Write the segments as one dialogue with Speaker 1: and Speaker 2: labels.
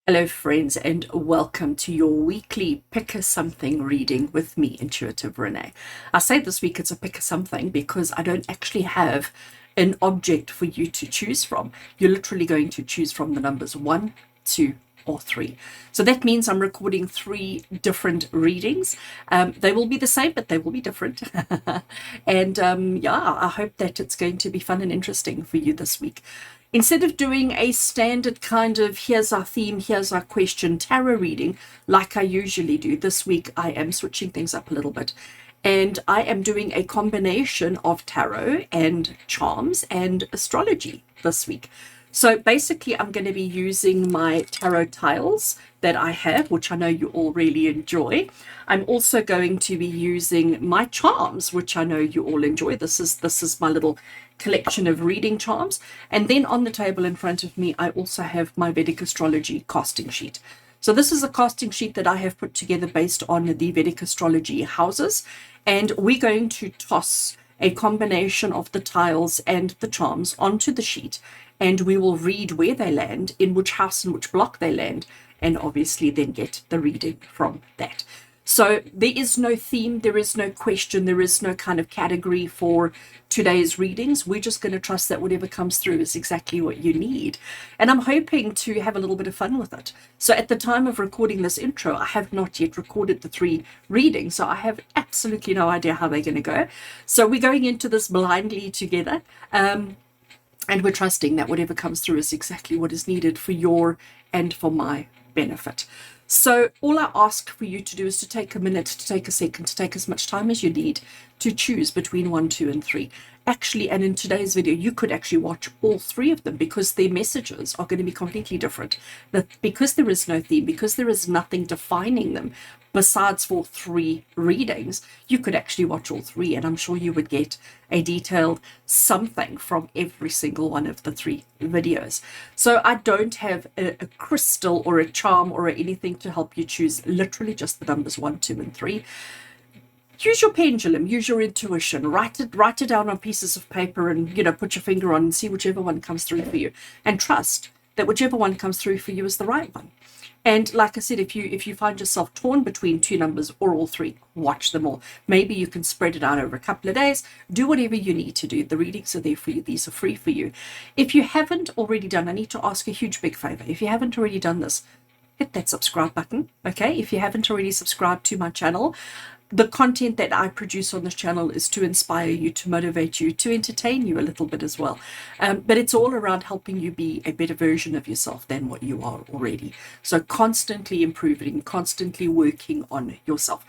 Speaker 1: Hello, friends, and welcome to your weekly Pick a Something reading with me, Intuitive Rene. I say this week it's a pick a something because I don't actually have an object for you to choose from. You're literally going to choose from the numbers 1, 2, or 3. So that means I'm recording 3 different readings. They will be the same, but they will be different. And yeah, I hope that it's going to be fun and interesting for you this week. Instead of doing a standard kind of here's our theme, here's our question tarot reading like I usually do, this week I am switching things up a little bit. And I am doing a combination of tarot and charms and astrology this week. So basically, I'm going to be using my tarot tiles that I have, which I know you all really enjoy. I'm also going to be using my charms, which I know you all enjoy. This is my little collection of reading charms. And then on the table in front of me, I also have my Vedic astrology casting sheet. So this is a casting sheet that I have put together based on the Vedic astrology houses. And we're going to toss a combination of the tiles and the charms onto the sheet, and we will read where they land, in which house and which block they land, and obviously then get the reading from that. So there is no theme, there is no question, there is no kind of category for today's readings. We're just going to trust that whatever comes through is exactly what you need. And I'm hoping to have a little bit of fun with it. So at the time of recording this intro, I have not yet recorded the 3 readings, so I have absolutely no idea how they're going to go. So we're going into this blindly together. And we're trusting that whatever comes through is exactly what is needed for your and for my benefit. So all I ask for you to do is to take a minute, to take a second, to take as much time as you need to choose between 1, 2, and 3. Actually, and in today's video, you could actually watch all 3 of them because their messages are going to be completely different. That because there is no theme, because there is nothing defining them, besides for 3 readings, you could actually watch all 3, and I'm sure you would get a detailed something from every single one of the 3 videos. So I don't have a crystal or a charm or anything to help you choose, literally just the numbers 1, 2, and 3. Use your pendulum, use your intuition, write it down on pieces of paper and, put your finger on and see whichever one comes through for you, and trust that whichever one comes through for you is the right one. And like I said, if you find yourself torn between 2 numbers or all 3, watch them all. Maybe you can spread it out over a couple of days. Do whatever you need to do. The readings are there for you. These are free for you. If you haven't already done, I need to ask a huge big favor. If you haven't already done this, hit that subscribe button, okay? If you haven't already subscribed to my channel, the content that I produce on this channel is to inspire you, to motivate you, to entertain you a little bit as well. But it's all around helping you be a better version of yourself than what you are already. So constantly improving, constantly working on yourself.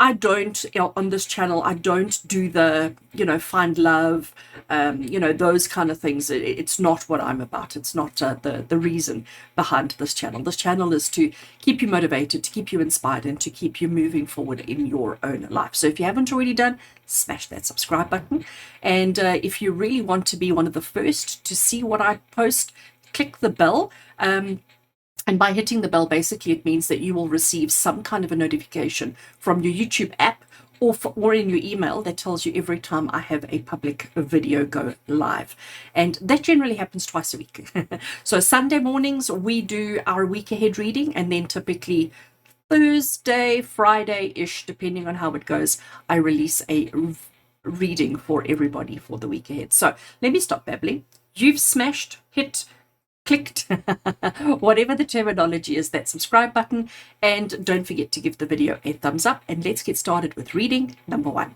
Speaker 1: I don't, on this channel, I don't do the, find love, those kind of things. It's not what I'm about. It's not the reason behind this channel. This channel is to keep you motivated, to keep you inspired, and to keep you moving forward in your own life. So if you haven't already done, smash that subscribe button. And if you really want to be one of the first to see what I post, click the bell. And by hitting the bell, basically, it means that you will receive some kind of a notification from your YouTube app or in your email that tells you every time I have a public video go live. And that generally happens twice a week. So Sunday mornings, we do our week ahead reading, and then typically Thursday, Friday-ish, depending on how it goes, I release a reading for everybody for the week ahead. So let me stop babbling. You've smashed, clicked, whatever the terminology is, that subscribe button, and don't forget to give the video a thumbs up, and let's get started with reading number 1.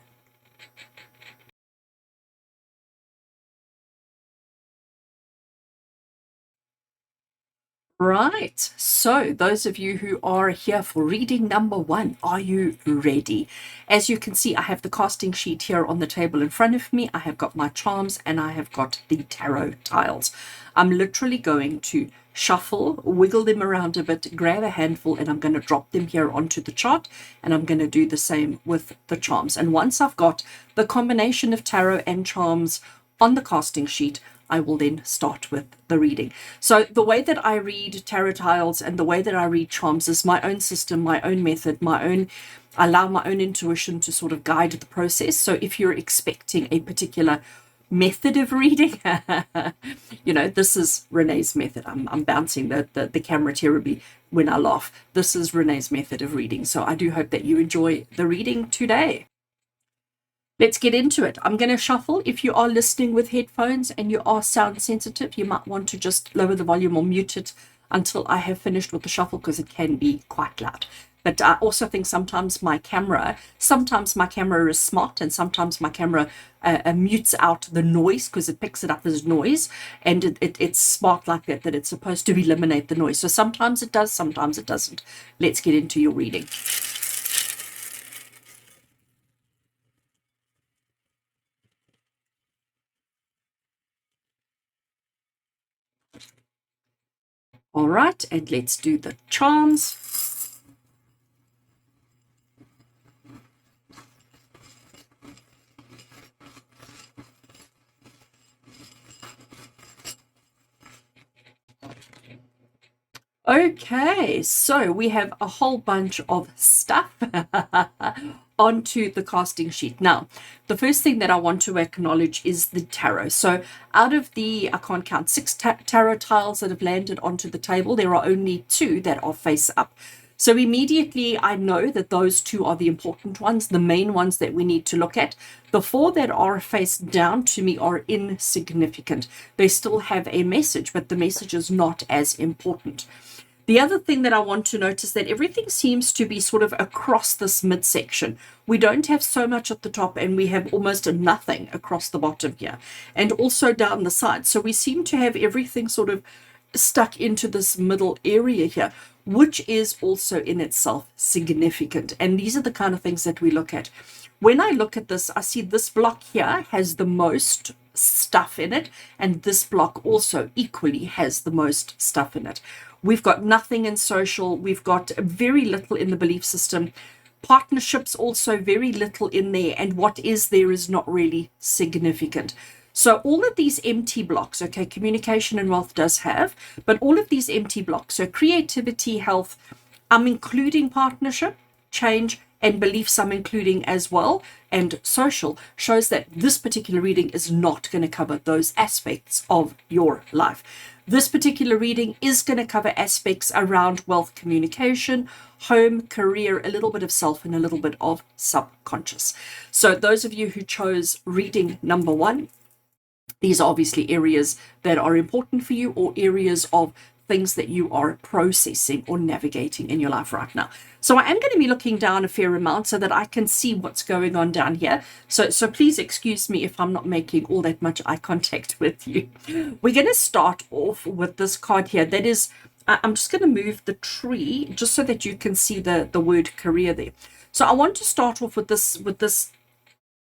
Speaker 1: Right, so those of you who are here for reading number 1, are you ready? As you can see, I have the casting sheet here on the table in front of me. I have got my charms and I have got the tarot tiles. I'm literally going to shuffle, wiggle them around a bit, grab a handful, and I'm going to drop them here onto the chart, and I'm going to do the same with the charms. And once I've got the combination of tarot and charms on the casting sheet, I will then start with the reading. So the way that I read tarot tiles and the way that I read charms is my own system, my own method, I allow my own intuition to sort of guide the process. So if you're expecting a particular method of reading. You know, this is Renee's method. I'm bouncing the camera terribly when I laugh. This is Renee's method of reading. So I do hope that you enjoy the reading today. Let's get into it. I'm going to shuffle. If you are listening with headphones and you are sound sensitive, you might want to just lower the volume or mute it until I have finished with the shuffle, because it can be quite loud. But I also think sometimes my camera is smart, and sometimes my camera mutes out the noise because it picks it up as noise, and it's smart like that it's supposed to eliminate the noise. So sometimes it does, sometimes it doesn't. Let's get into your reading. All right, and let's do the charms. Okay, so we have a whole bunch of stuff onto the casting sheet. Now, the first thing that I want to acknowledge is the tarot. So out of the, I can't count, 6 tarot tiles that have landed onto the table, there are only 2 that are face up. So immediately I know that those 2 are the important ones, the main ones that we need to look at. The 4 that are face down to me are insignificant. They still have a message, but the message is not as important. The other thing that I want to note is that everything seems to be sort of across this midsection. We don't have so much at the top, and we have almost nothing across the bottom here, and also down the side. So we seem to have everything sort of stuck into this middle area here, which is also in itself significant. And these are the kind of things that we look at. When I look at this, I see this block here has the most stuff in it, and this block also equally has the most stuff in it. We've got nothing in social. We've got very little in the belief system. Partnerships also very little in there. And what is there is not really significant. So all of these empty blocks, okay, communication and wealth does have, but all of these empty blocks, so creativity, health, I'm including partnership, change, and beliefs I'm including as well, and social, shows that this particular reading is not going to cover those aspects of your life. This particular reading is going to cover aspects around wealth, communication, home, career, a little bit of self, and a little bit of subconscious. So those of you who chose reading number 1, these are obviously areas that are important for you, or areas of things that you are processing or navigating in your life right now. So I am going to be looking down a fair amount so that I can see what's going on down here. So please excuse me if I'm not making all that much eye contact with you. We're going to start off with this card here. That is, I'm just going to move the tree just so that you can see the word career there. So I want to start off with this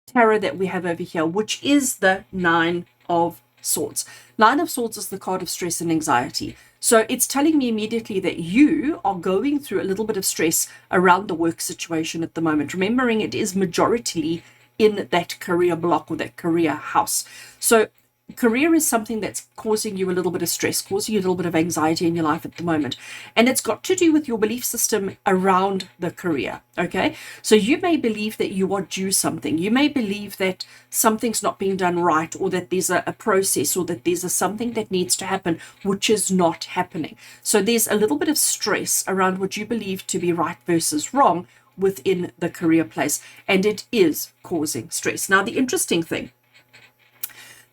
Speaker 1: tarot that we have over here, which is the 9 of Swords. 9 of Swords is the card of stress and anxiety. So it's telling me immediately that you are going through a little bit of stress around the work situation at the moment. Remembering it is majority in that career block or that career house. So career is something that's causing you a little bit of stress, causing you a little bit of anxiety in your life at the moment. And it's got to do with your belief system around the career, okay? So you may believe that you are due something. You may believe that something's not being done right, or that there's a process, or that there's something that needs to happen, which is not happening. So there's a little bit of stress around what you believe to be right versus wrong within the career place. And it is causing stress. Now, the interesting thing,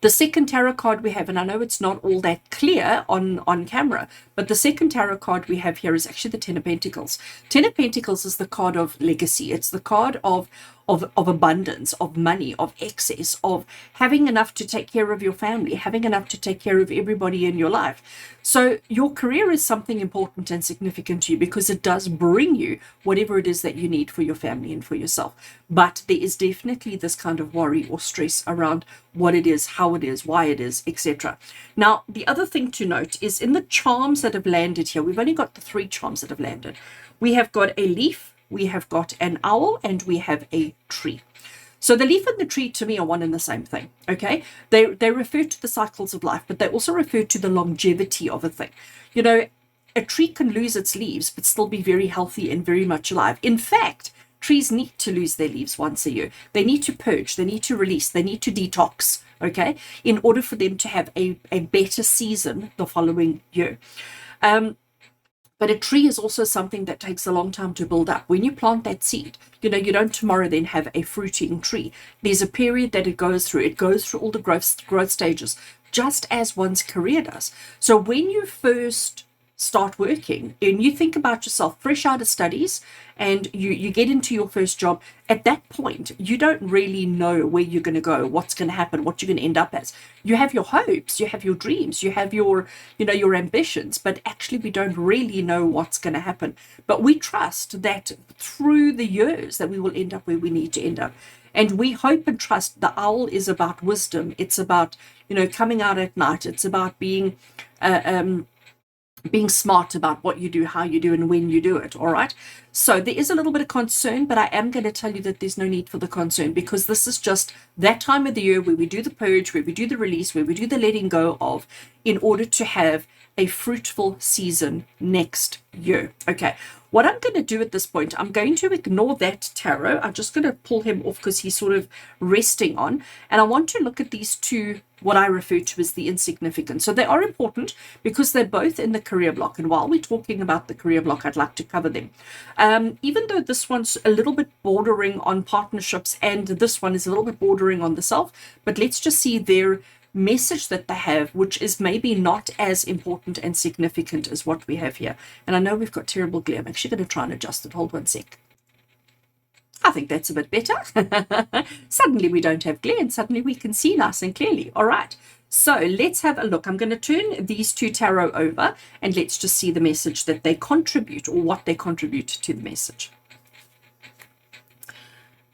Speaker 1: the second tarot card we have, and I know it's not all that clear on camera, but the second tarot card we have here is actually the Ten of Pentacles. Ten of Pentacles is the card of legacy. It's the card of abundance, of money, of excess, of having enough to take care of your family, having enough to take care of everybody in your life. So your career is something important and significant to you because it does bring you whatever it is that you need for your family and for yourself. But there is definitely this kind of worry or stress around what it is, how it is, why it is, etc. Now, the other thing to note is in the charms that have landed here, we've only got the 3 charms that have landed. We have got a leaf, we have got an owl, and we have a tree. So the leaf and the tree to me are one and the same thing, okay? They refer to the cycles of life, but they also refer to the longevity of a thing. You know, a tree can lose its leaves, but still be very healthy and very much alive. In fact, trees need to lose their leaves once a year. They need to purge, they need to release, they need to detox, okay, in order for them to have a better season the following year. But a tree is also something that takes a long time to build up. When you plant that seed, you don't tomorrow then have a fruiting tree. There's a period that it goes through. It goes through all the growth stages, just as one's career does. So when you first start working and you think about yourself fresh out of studies and you get into your first job, at that point you don't really know where you're going to go, what's going to happen, what you're going to end up as. You have your hopes, you have your dreams, you have your your ambitions, but actually we don't really know what's going to happen. But we trust that through the years that we will end up where we need to end up. And we hope and trust. The owl is about wisdom. It's about coming out at night. It's about being smart about what you do, how you do, and when you do it. All right. So there is a little bit of concern, but I am going to tell you that there's no need for the concern, because this is just that time of the year where we do the purge, where we do the release, where we do the letting go of, in order to have a fruitful season next year. Okay. What I'm going to do at this point, I'm going to ignore that tarot. I'm just going to pull him off because he's sort of resting on. And I want to look at these two, what I refer to as the insignificant. So they are important because they're both in the career block. And while we're talking about the career block, I'd like to cover them. Even though this one's a little bit bordering on partnerships and this one is a little bit bordering on the self, but let's just see their message that they have, which is maybe not as important and significant as what we have here. And I know we've got terrible glare. I'm actually going to try and adjust it. Hold one sec. I think that's a bit better. Suddenly we don't have glare and suddenly we can see nice and clearly. All right. So let's have a look. I'm going to turn these two tarot over and let's just see the message that they contribute, or what they contribute to the message.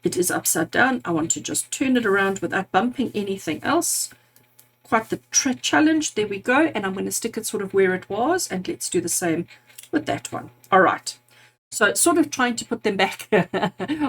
Speaker 1: It is upside down. I want to just turn it around without bumping anything else. Quite the challenge. There we go. And I'm going to stick it sort of where it was. And let's do the same with that one. All right. So sort of trying to put them back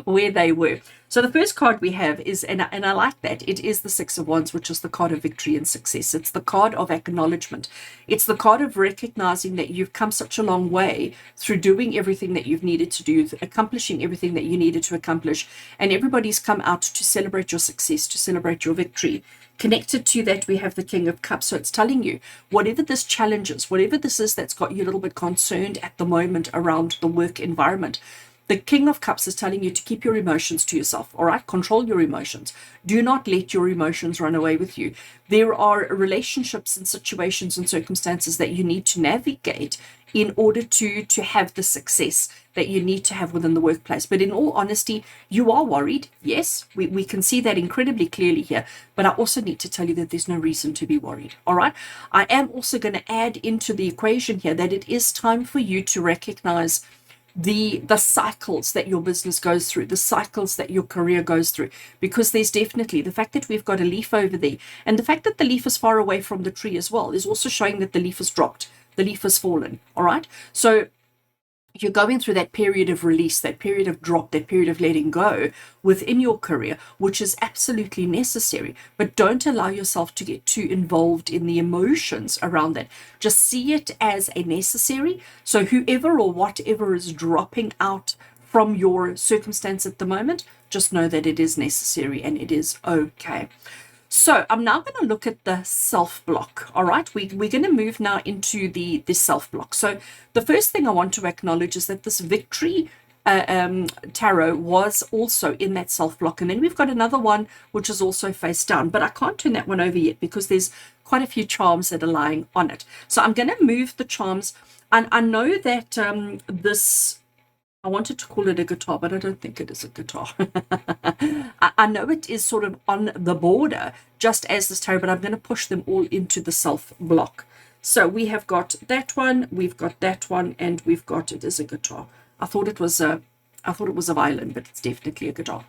Speaker 1: where they were. So the first card we have is, and I like that, it is the Six of Wands, which is the card of victory and success. It's the card of acknowledgement. It's the card of recognizing that you've come such a long way through doing everything that you've needed to do, accomplishing everything that you needed to accomplish. And everybody's come out to celebrate your success, to celebrate your victory. Connected to that, we have the King of Cups. So it's telling you, whatever this challenge is, whatever this is that's got you a little bit concerned at the moment around the work environment, the King of Cups is telling you to keep your emotions to yourself, all right? Control your emotions. Do not let your emotions run away with you. There are relationships and situations and circumstances that you need to navigate in order to have the success that you need to have within the workplace. But in all honesty, you are worried. Yes, we can see that incredibly clearly here. But I also need to tell you that there's no reason to be worried. All right. I am also going to add into the equation here that it is time for you to recognize the cycles that your business goes through, the cycles that your career goes through, because there's definitely the fact that we've got a leaf over there, and the fact that the leaf is far away from the tree as well is also showing that the leaf has dropped, the leaf has fallen. All right. So you're going through that period of release, that period of drop, that period of letting go within your career, which is absolutely necessary. But don't allow yourself to get too involved in the emotions around that. Just see it as a necessary. So whoever or whatever is dropping out from your circumstance at the moment, just know that it is necessary and it is okay. So I'm now going to look at the self block. All right, we're going to move now into the self block. So the first thing I want to acknowledge is that this victory tarot was also in that self block, and then we've got another one which is also face down, but I can't turn that one over yet because there's quite a few charms that are lying on it. So I'm going to move the charms, and I know that I wanted to call it a guitar, but I don't think it is a guitar. I know it is sort of on the border, just as this tarot, but I'm going to push them all into the self block. So we have got that one, we've got that one, and we've got it as a guitar. I thought it was a violin, but it's definitely a guitar.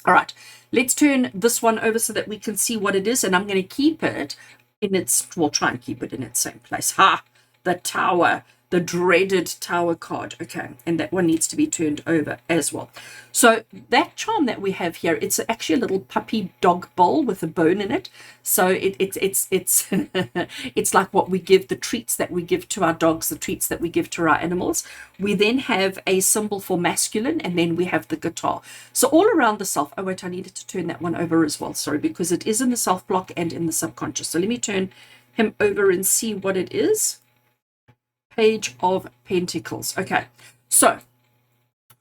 Speaker 1: All right, let's turn this one over so that we can see what it is, and I'm going to keep it in its, we'll try and keep it in its same place. Ha! The Tower. the dreaded Tower card. Okay, and that one needs to be turned over as well. So that charm that we have here, it's actually a little puppy dog bowl with a bone in it. So it's it's like what we give, the treats that we give to our dogs, the treats that we give to our animals. We then have a symbol for masculine, and then we have the guitar. So all around the self. Oh wait, I needed to turn that one over as well. Sorry, because it is in the self block and in the subconscious. So let me turn him over and see what it is. Page of Pentacles. Okay, so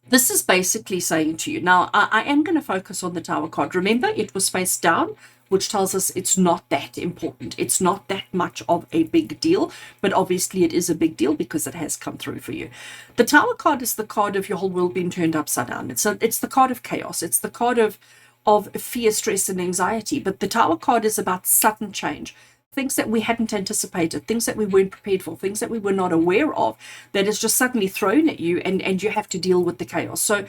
Speaker 1: this is basically saying to you, now I am going to focus on the Tower card. Remember, it was face down, which tells us it's not that important. It's not that much of a big deal, but obviously it is a big deal because it has come through for you. The Tower card is the card of your whole world being turned upside down. It's the card of chaos. It's the card of fear, stress, and anxiety. But the Tower card is about sudden change. Things that we hadn't anticipated, things that we weren't prepared for, things that we were not aware of, that is just suddenly thrown at you, and you have to deal with the chaos. So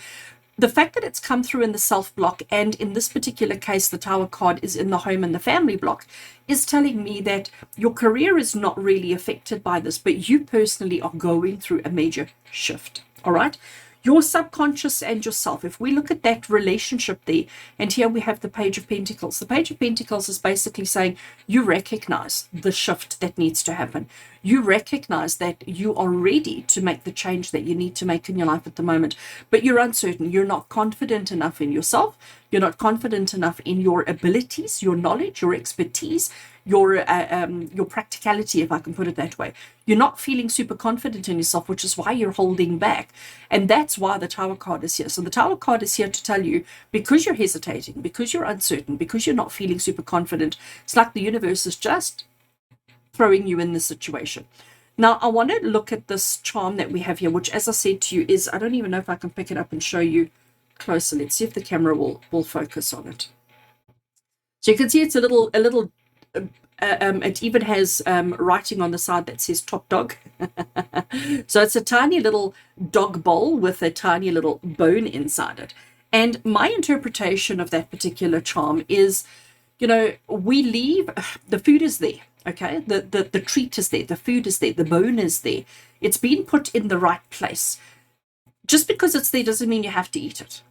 Speaker 1: the fact that it's come through in the self block, and in this particular case, the Tower card is in the home and the family block, is telling me that your career is not really affected by this, but you personally are going through a major shift. All right. Your subconscious and yourself, if we look at that relationship there, and here we have the Page of Pentacles. The Page of Pentacles is basically saying you recognize the shift that needs to happen. You recognize that you are ready to make the change that you need to make in your life at the moment, but you're uncertain. You're not confident enough in yourself. You're not confident enough in your abilities, your knowledge, your expertise, your practicality, if I can put it that way. You're not feeling super confident in yourself, which is why you're holding back. And that's why the Tower card is here. So the Tower card is here to tell you, because you're hesitating, because you're uncertain, because you're not feeling super confident, it's like the universe is just throwing you in this situation. Now, I want to look at this charm that we have here, which, as I said to you, is, I don't even know if I can pick it up and show you closer. Let's see if the camera will focus on it. So you can see it's a little it even has writing on the side that says top dog. So it's a tiny little dog bowl with a tiny little bone inside it. And my interpretation of that particular charm is, you know, we leave, the food is there. Okay, the treat is there, the food is there, the bone is there. It's been put in the right place. Just because it's there doesn't mean you have to eat it.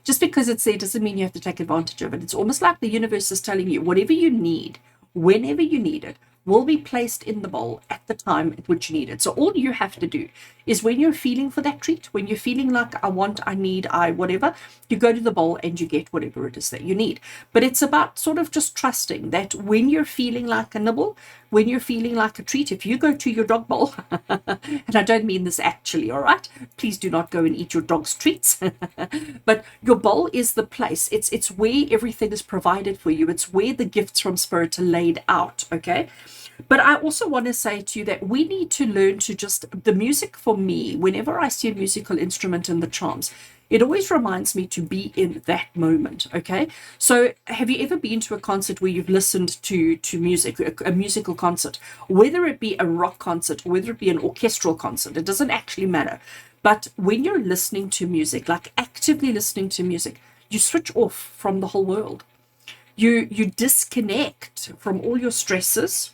Speaker 1: Just because it's there doesn't mean you have to take advantage of it. It's almost like the universe is telling you whatever you need, whenever you need it, will be placed in the bowl at the time at which you need it. So all you have to do is, when you're feeling for that treat, when you're feeling like I want, I need, I whatever, you go to the bowl and you get whatever it is that you need. But it's about sort of just trusting that when you're feeling like a nibble, when you're feeling like a treat, if you go to your dog bowl, and I don't mean this actually, all right? Please do not go and eat your dog's treats. But your bowl is the place. It's where everything is provided for you. It's where the gifts from Spirit are laid out, okay? But I also want to say to you that we need to learn to just, the music for me, whenever I see a musical instrument in the charms, it always reminds me to be in that moment, okay? So have you ever been to a concert where you've listened to music, a musical concert, whether it be a rock concert, whether it be an orchestral concert, it doesn't actually matter. But when you're listening to music, like actively listening to music, you switch off from the whole world. You disconnect from all your stresses,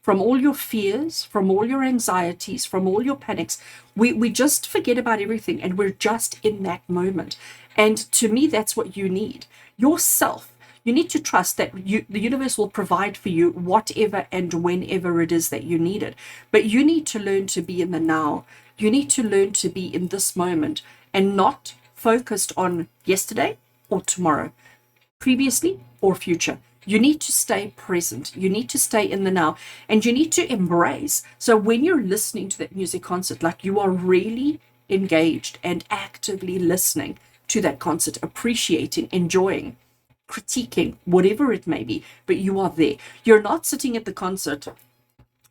Speaker 1: from all your fears, from all your anxieties, from all your panics. We just forget about everything, and we're just in that moment. And to me, that's what you need. Yourself. You need to trust that the universe will provide for you whatever and whenever it is that you need it. But you need to learn to be in the now. You need to learn to be in this moment and not focused on yesterday or tomorrow, previously or future. You need to stay present. You need to stay in the now, and you need to embrace. So when you're listening to that music concert, like you are really engaged and actively listening to that concert, appreciating, enjoying, critiquing, whatever it may be, but you are there. You're not sitting at the concert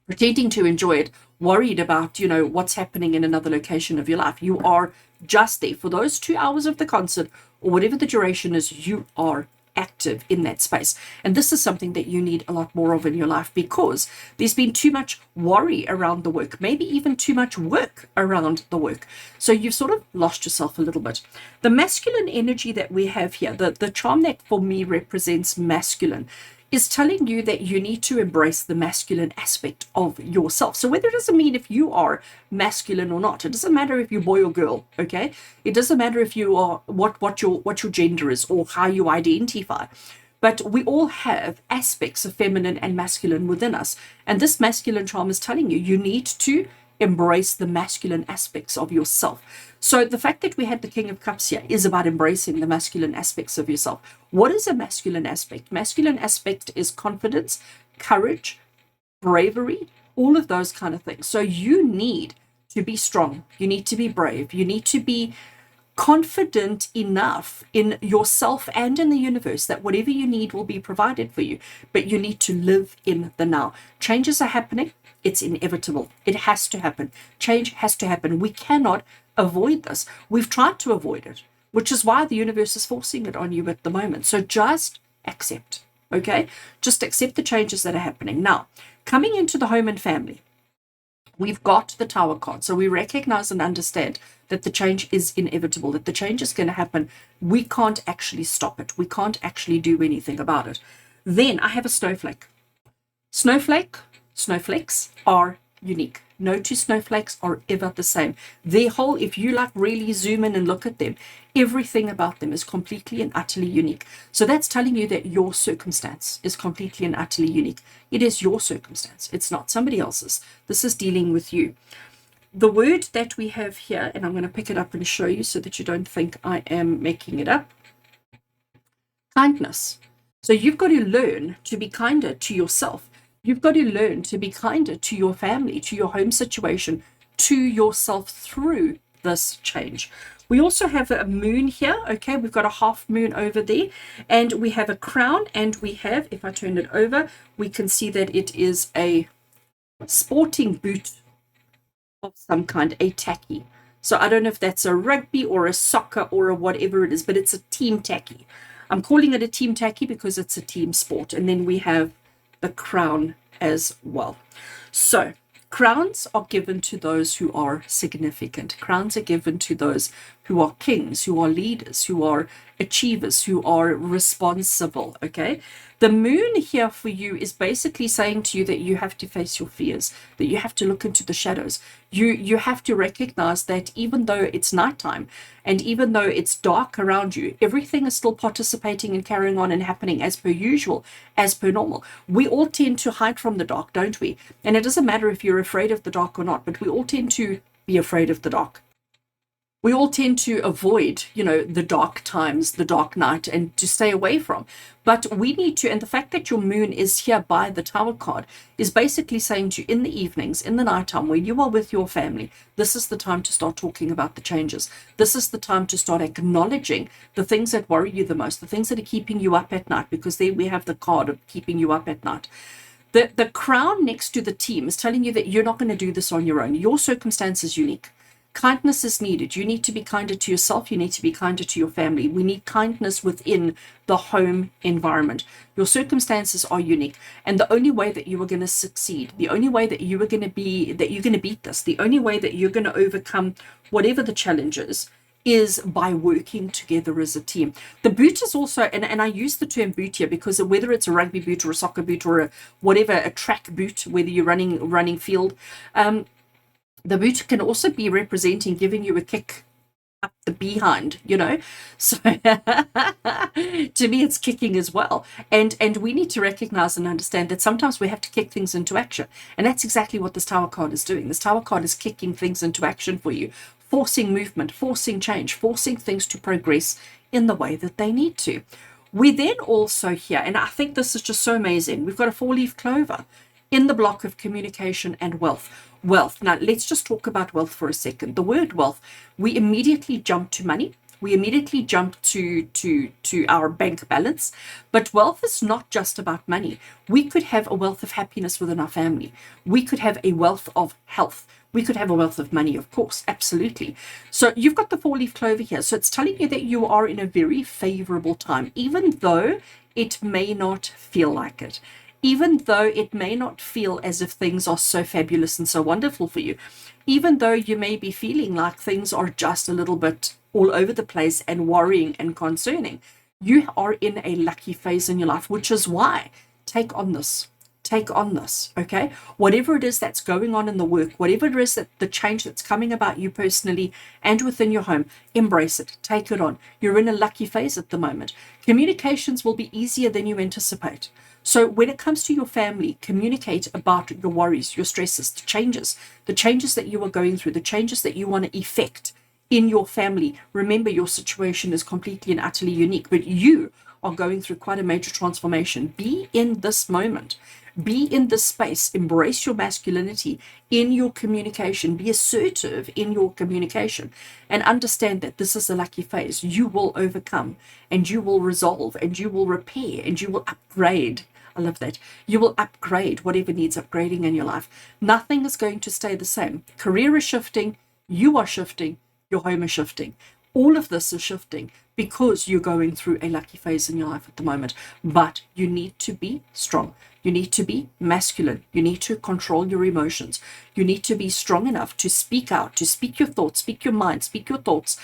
Speaker 1: pretending to enjoy it, worried about, you know, what's happening in another location of your life. You are just there for those 2 hours of the concert, or whatever the duration is. You are active in that space. And this is something that you need a lot more of in your life, because there's been too much worry around the work, maybe even too much work around the work. So you've sort of lost yourself a little bit. The masculine energy that we have here, the charm that for me represents masculine, is telling you that you need to embrace the masculine aspect of yourself. So whether it doesn't mean if you are masculine or not, it doesn't matter if you're boy or girl, okay? It doesn't matter if you are what your gender is or how you identify. But we all have aspects of feminine and masculine within us. And this masculine charm is telling you you need to embrace the masculine aspects of yourself. So the fact that we had the King of Cups here is about embracing the masculine aspects of yourself. What is a masculine aspect? Masculine aspect is confidence, courage, bravery, all of those kind of things. So you need to be strong. You need to be brave. You need to be confident enough in yourself and in the universe that whatever you need will be provided for you. But you need to live in the now. Changes are happening. It's inevitable. It has to happen. Change has to happen. We cannot avoid this. We've tried to avoid it, which is why the universe is forcing it on you at the moment. So just accept, okay? Just accept the changes that are happening. Now, coming into the home and family, we've got the Tower card. So we recognize and understand that the change is inevitable, that the change is going to happen. We can't actually stop it. We can't actually do anything about it. Then I have a snowflake. Snowflakes are unique. No two snowflakes are ever the same. Their whole, if you like really zoom in and look at them, everything about them is completely and utterly unique. So that's telling you that your circumstance is completely and utterly unique. It is your circumstance. It's not somebody else's. This is dealing with you. The word that we have here, and I'm going to pick it up and show you so that you don't think I am making it up. Kindness. So you've got to learn to be kinder to yourself. You've got to learn to be kinder to your family, to your home situation, to yourself through this change. We also have a moon here, okay? We've got a half moon over there, and we have a crown, and we have, if I turn it over, we can see that it is a sporting boot of some kind, a tacky. So I don't know if that's a rugby or a soccer or a whatever it is, but it's a team tacky. I'm calling it a team tacky because it's a team sport. And then we have the crown as well. So crowns are given to those who are significant. Crowns are given to those who are kings, who are leaders, who are achievers, who are responsible, okay? The moon here for you is basically saying to you that you have to face your fears, that you have to look into the shadows. You have to recognize that even though it's nighttime and even though it's dark around you, everything is still participating and carrying on and happening as per usual, as per normal. We all tend to hide from the dark, don't we? And it doesn't matter if you're afraid of the dark or not, but we all tend to be afraid of the dark. We all tend to avoid, the dark times, the dark night, and to stay away from. But we need to, and the fact that your moon is here by the Tower card is basically saying to you in the evenings, in the nighttime, where you are with your family, this is the time to start talking about the changes. This is the time to start acknowledging the things that worry you the most, the things that are keeping you up at night, because there we have the card of keeping you up at night. The crown next to the team is telling you that you're not going to do this on your own. Your circumstance is unique. Kindness is needed. You need to be kinder to yourself. You need to be kinder to your family. We need kindness within the home environment. Your circumstances are unique. And the only way that you are going to succeed, the only way that you are going to be, that you're going to beat this, the only way that you're going to overcome whatever the challenge is by working together as a team. The boot is also, and I use the term boot here because whether it's a rugby boot or a soccer boot or a track boot, whether you're running field, the boot can also be representing giving you a kick up the behind, So to me, it's kicking as well. And we need to recognize and understand that sometimes we have to kick things into action. And that's exactly what this Tower card is doing. This Tower card is kicking things into action for you, forcing movement, forcing change, forcing things to progress in the way that they need to. We then also here, and I think this is just so amazing, we've got a 4-leaf clover in the block of communication and wealth. Now, let's just talk about wealth for a second. The word wealth, we immediately jump to money. We immediately jump to our bank balance. But wealth is not just about money. We could have a wealth of happiness within our family. We could have a wealth of health. We could have a wealth of money, of course, absolutely. So you've got the 4-leaf clover here. So it's telling you that you are in a very favorable time, even though it may not feel like it. Even though it may not feel as if things are so fabulous and so wonderful for you, even though you may be feeling like things are just a little bit all over the place and worrying and concerning, you are in a lucky phase in your life, which is why take on this. Take on this, okay? Whatever it is that's going on in the work, whatever it is that the change that's coming about you personally and within your home, embrace it, take it on. You're in a lucky phase at the moment. Communications will be easier than you anticipate. So when it comes to your family, communicate about your worries, your stresses, the changes that you are going through, the changes that you want to effect in your family. Remember, your situation is completely and utterly unique, but you are going through quite a major transformation. Be in this moment. Be in this space. Embrace your masculinity in your communication. Be assertive in your communication and understand that this is a lucky phase. You will overcome and you will resolve and you will repair and you will upgrade. I love that. You will upgrade whatever needs upgrading in your life. Nothing is going to stay the same. Career is shifting. You are shifting. Your home is shifting. All of this is shifting because you're going through a lucky phase in your life at the moment. But you need to be strong. You need to be masculine. You need to control your emotions. You need to be strong enough to speak out, to speak your thoughts, speak your mind, speak your thoughts.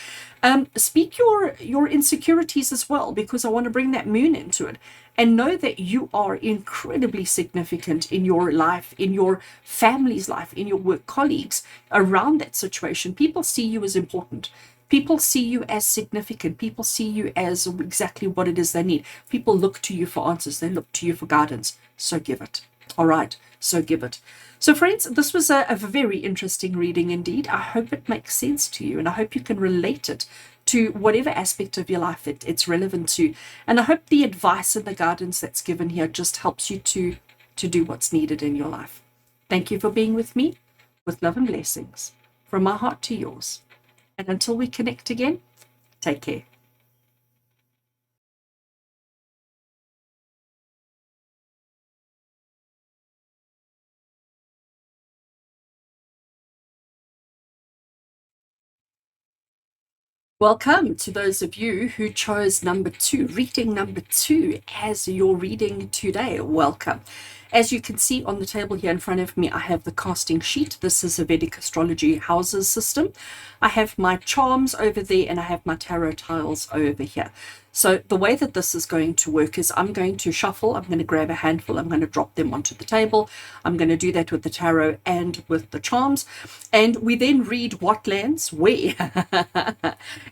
Speaker 1: Speak your insecurities as well, because I want to bring that moon into it. And know that you are incredibly significant in your life, in your family's life, in your work colleagues, around that situation. People see you as important. People see you as significant. People see you as exactly what it is they need. People look to you for answers. They look to you for guidance. So give it. All right. So give it. So friends, this was a very interesting reading indeed. I hope it makes sense to you and I hope you can relate it to whatever aspect of your life it's relevant to. And I hope the advice and the guidance that's given here just helps you to do what's needed in your life. Thank you for being with me. With love and blessings. From my heart to yours. And until we connect again, take care. Welcome to those of you who chose number 2, reading number 2 as your reading today. Welcome. As you can see on the table here in front of me, I have the casting sheet. This is a Vedic astrology houses system. I have my charms over there and I have my tarot tiles over here. So the way that this is going to work is I'm going to shuffle, I'm going to grab a handful, I'm going to drop them onto the table. I'm going to do that with the tarot and with the charms. And we then read what lands where.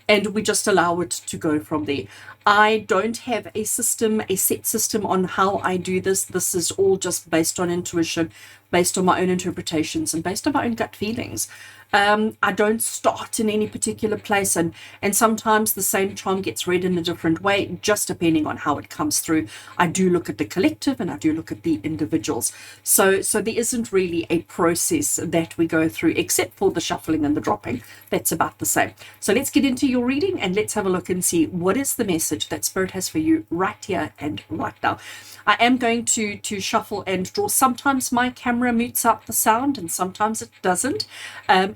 Speaker 1: And we just allow it to go from there. I don't have a system, a set system on how I do this. This is all just based on intuition, based on my own interpretations and based on my own gut feelings. I don't start in any particular place, and sometimes the same charm gets read in a different way, just depending on how it comes through. I do look at the collective and I do look at the individuals. So there isn't really a process that we go through, except for the shuffling and the dropping. That's about the same. So let's get into your reading and let's have a look and see what is the message that Spirit has for you right here and right now. I am going to shuffle and draw. Sometimes my camera mutes out the sound and sometimes it doesn't.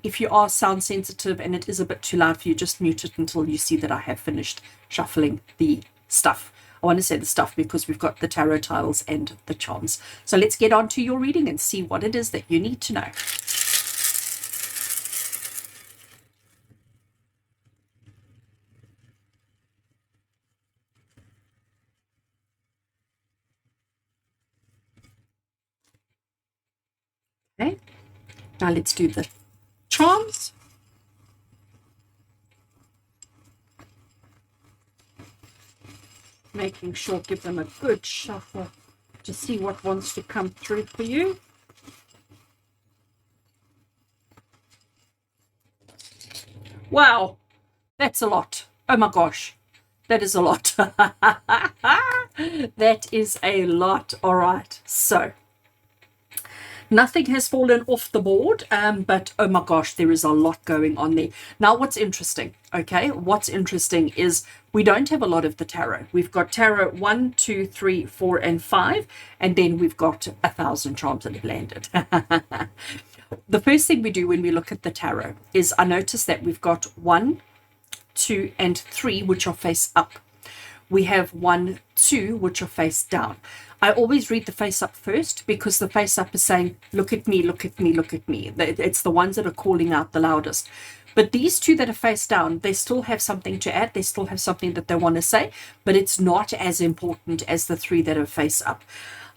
Speaker 1: If you are sound sensitive and it is a bit too loud for you, just mute it until you see that I have finished shuffling the stuff. I want to say the stuff because we've got the tarot tiles and the charms. So let's get on to your reading and see what it is that you need to know. Okay, now let's do the charms. Making sure, give them a good shuffle to see what wants to come through for you. Wow, that's a lot. Oh my gosh, that is a lot. That is a lot. All right, so nothing has fallen off the board, but oh my gosh, there is a lot going on there. Now, what's interesting, okay, what's interesting is we don't have a lot of the tarot. We've got tarot 1, 2, 3, 4, and 5, and then we've got 1,000 charms that have landed. The first thing we do when we look at the tarot is I notice that we've got 1, 2, and 3, which are face up. We have 1, 2, which are face down. I always read the face up first because the face up is saying, look at me, look at me, look at me. It's the ones that are calling out the loudest. But these 2 that are face down, they still have something to add. They still have something that they want to say, but it's not as important as the 3 that are face up.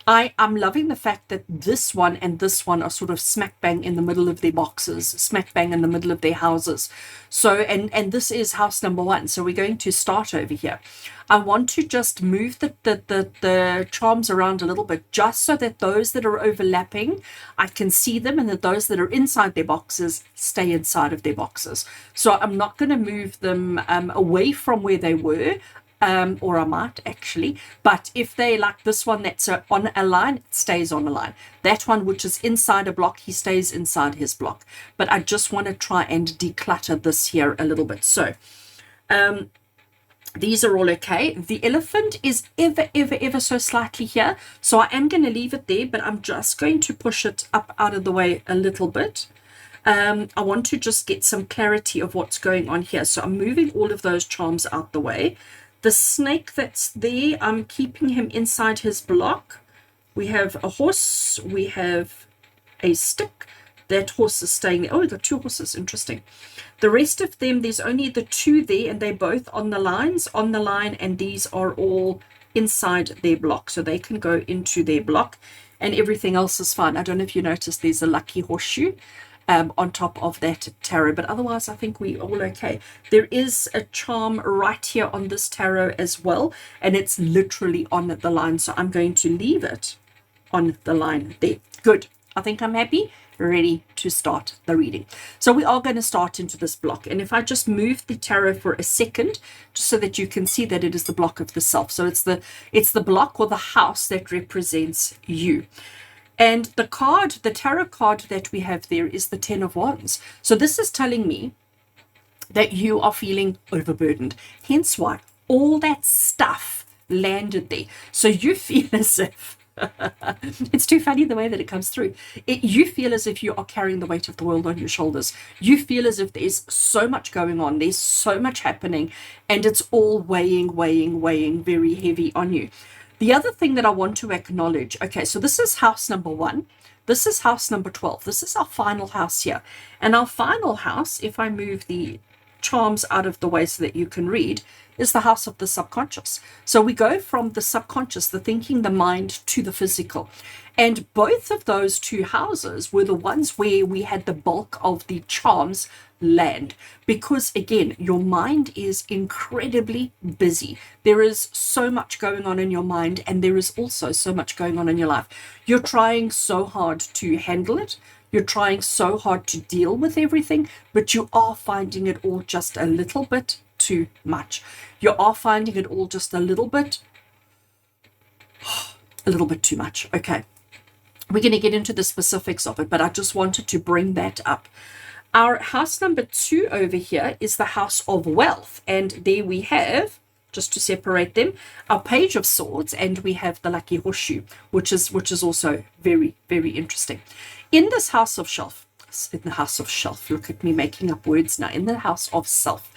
Speaker 1: I'm loving the fact that this one and this one are sort of smack bang in the middle of their boxes, smack bang in the middle of their houses. So, and this is house number one. So we're going to start over here. I want to just move the charms around a little bit, just so that those that are overlapping, I can see them, and that those that are inside their boxes stay inside of their boxes. So I'm not going to move them away from where they were. Or I might actually, but if they like this one that's on a line, it stays on a line. That one which is inside a block, he stays inside his block. But I just want to try and declutter this here a little bit. So these are all okay. The elephant is ever so slightly here, so I am going to leave it there, but I'm just going to push it up out of the way a little bit. I want to just get some clarity of what's going on here, so I'm moving all of those charms out the way. The snake that's there, I'm keeping him inside his block. We have a horse, we have a stick. That horse is staying there. Oh, we've got two horses, interesting. The rest of them, there's only the two there, and they're both on the lines, on the line, and these are all inside their block, so they can go into their block, and everything else is fine. I don't know if you noticed there's a lucky horseshoe on top of that tarot, but otherwise I think we're all okay. There is a charm right here on this tarot as well, and it's literally on the line, so I'm going to leave it on the line there. Good. I think I'm happy, ready to start the reading. So we are going to start into this block, and if I just move the tarot for a second, just so that you can see that it is the block of the self. So it's the block or the house that represents you. And the card, the tarot card that we have there is the Ten of Wands. So this is telling me that you are feeling overburdened. Hence why all that stuff landed there. So you feel as if, it's too funny the way that it comes through. You feel as if you are carrying the weight of the world on your shoulders. You feel as if there's so much going on. There's so much happening, and it's all weighing very heavy on you. The other thing that I want to acknowledge, okay, so this is house number 1. This is house number 12. This is our final house here. And our final house, if I move the charms out of the way so that you can read, is the house of the subconscious. So we go from the subconscious, the thinking, the mind, to the physical. And both of those two houses were the ones where we had the bulk of the charms land, because again, your mind is incredibly busy. There is so much going on in your mind, and there is also so much going on in your life. You're trying so hard to handle it. You're trying so hard to deal with everything, but you are finding it all just a little bit too much. You are finding it all just a little bit too much. Okay, we're going to get into the specifics of it, but I just wanted to bring that up. Our house number 2 over here is the house of wealth, and there we have, just to separate them, our Page of Swords, and we have the lucky horseshoe, which is also very interesting. In this house of self, look at me making up words now, in the house of self,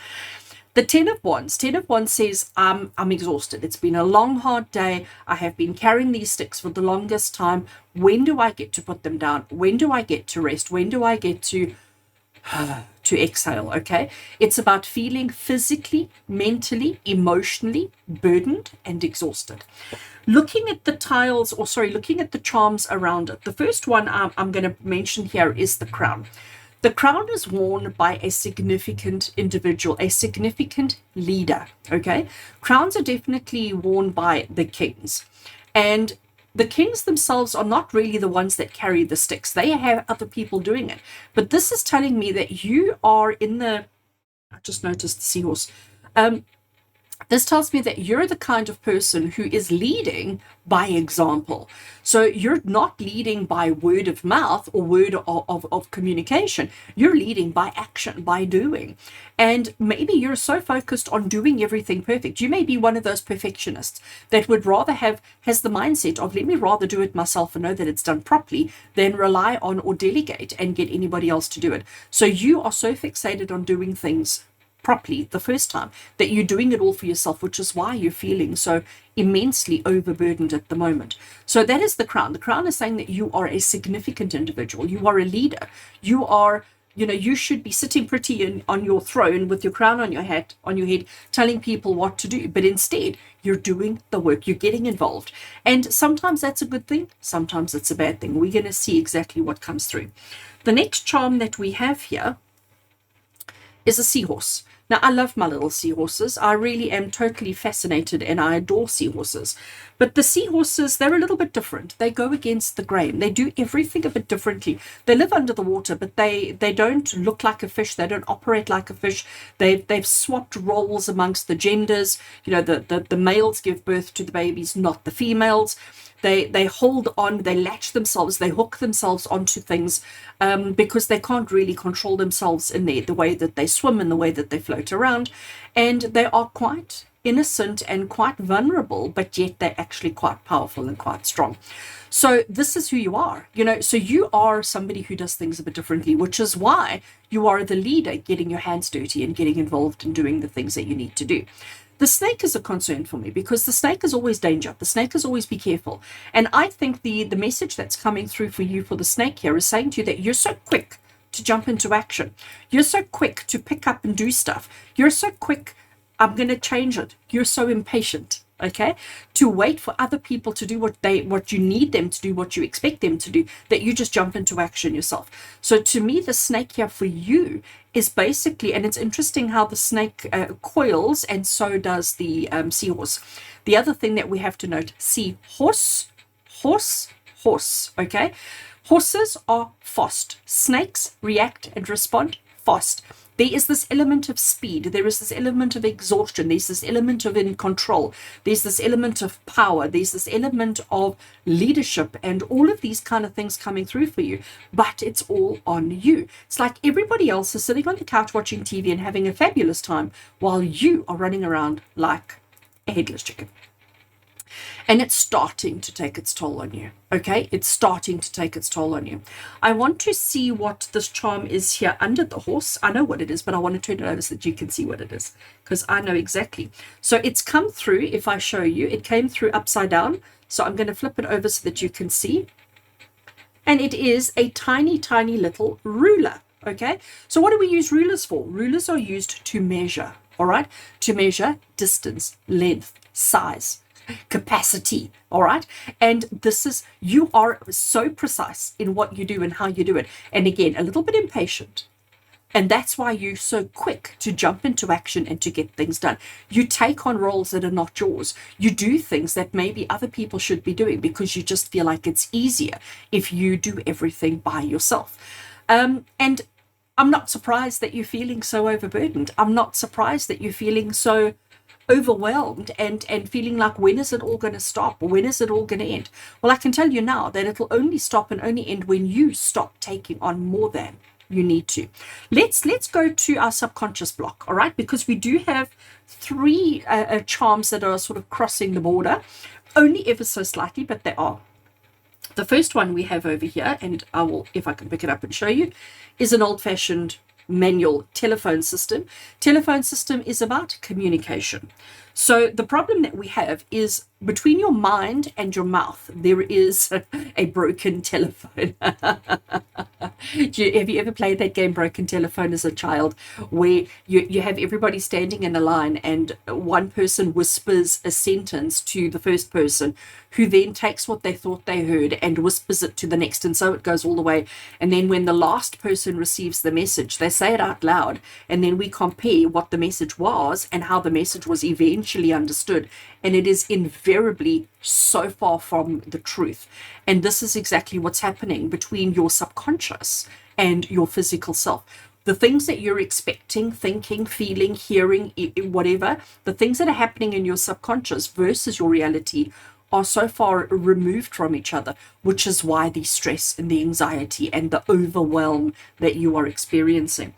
Speaker 1: the Ten of Wands says, I'm exhausted. It's been a long, hard day. I have been carrying these sticks for the longest time. When do I get to put them down? When do I get to rest? When do I get to exhale? Okay, it's about feeling physically, mentally, emotionally burdened and exhausted. Looking at the tiles, looking at the charms around it, the first one I'm going to mention here is the crown. The crown is worn by a significant individual, a significant leader. Okay, crowns are definitely worn by the kings, and the kings themselves are not really the ones that carry the sticks. They have other people doing it. But this is telling me that you are in the, I just noticed the seahorse. This tells me that you're the kind of person who is leading by example. So you're not leading by word of mouth or word of communication. You're leading by action, by doing. And maybe you're so focused on doing everything perfect. You may be one of those perfectionists that would rather has the mindset of, let me rather do it myself and know that it's done properly than rely on or delegate and get anybody else to do it. So you are so fixated on doing things properly the first time that you're doing it all for yourself, which is why you're feeling so immensely overburdened at the moment. So that is the crown. The crown is saying that you are a significant individual. You are a leader. You are You know, you should be sitting pretty on your throne with your crown on your head, telling people what to do. But instead, you're doing the work, you're getting involved. And sometimes that's a good thing, sometimes it's a bad thing. We're going to see exactly what comes through. The next charm that we have here is a seahorse. Now, I love my little seahorses. I really am totally fascinated and I adore seahorses. But the seahorses, they're a little bit different. They go against the grain. They do everything a bit differently. They live under the water, but they don't look like a fish. They don't operate like a fish. They've swapped roles amongst the genders. You know, the males give birth to the babies, not the females. They hold on, they latch themselves, they hook themselves onto things because they can't really control themselves in the way that they swim and the way that they float around. And they are quite innocent and quite vulnerable, but yet they're actually quite powerful and quite strong. So this is who you are, you know, so you are somebody who does things a bit differently, which is why you are the leader, getting your hands dirty and getting involved in doing the things that you need to do. The snake is a concern for me because the snake is always danger. The snake is always be careful. And I think the message that's coming through for you for the snake here is saying to you that you're so quick to jump into action. You're so quick to pick up and do stuff. You're so quick, I'm going to change it. You're so impatient, okay, to wait for other people to do what you need them to do, what you expect them to do, that you just jump into action yourself. So to me, the snake here for you is basically, and it's interesting how the snake coils, and so does the seahorse. The other thing that we have to note, seahorse, horse, okay? Horses are fast. Snakes react and respond fast. There is this element of speed. There is this element of exhaustion. There's this element of in control. There's this element of power. There's this element of leadership and all of these kind of things coming through for you. But it's all on you. It's like everybody else is sitting on the couch watching TV and having a fabulous time while you are running around like a headless chicken. And it's starting to take its toll on you, okay? It's starting to take its toll on you. I want to see what this charm is here under the horse. I know what it is, but I want to turn it over so that you can see what it is, because I know exactly. So it's come through, if I show you, it came through upside down. So I'm going to flip it over so that you can see. And it is a tiny, tiny little ruler, okay? So what do we use rulers for? Rulers are used to measure, all right? To measure distance, length, size, capacity, all right? And this is, you are so precise in what you do and how you do it. And again, a little bit impatient. And that's why you're so quick to jump into action and to get things done. You take on roles that are not yours. You do things that maybe other people should be doing because you just feel like it's easier if you do everything by yourself. And I'm not surprised that you're feeling so overburdened. I'm not surprised that you're feeling so overwhelmed and feeling like, when is it all going to stop? When is it all going to end? Well, I can tell you now that it'll only stop and only end when you stop taking on more than you need to. Let's go to our subconscious block, all right? Because we do have three charms that are sort of crossing the border, only ever so slightly, but they are. The first one we have over here, and I will, if I can pick it up and show you, is an old-fashioned manual telephone system. Telephone system is about communication. So the problem that we have is between your mind and your mouth, there is a broken telephone. Have you ever played that game, Broken Telephone, as a child, where you have everybody standing in a line and one person whispers a sentence to the first person, who then takes what they thought they heard and whispers it to the next, and so it goes all the way. And then when the last person receives the message, they say it out loud, and then we compare what the message was and how the message was eventually understood. And it is invariably so far from the truth. And this is exactly what's happening between your subconscious and your physical self. The things that you're expecting, thinking, feeling, hearing, whatever, the things that are happening in your subconscious versus your reality are so far removed from each other, which is why the stress and the anxiety and the overwhelm that you are experiencing.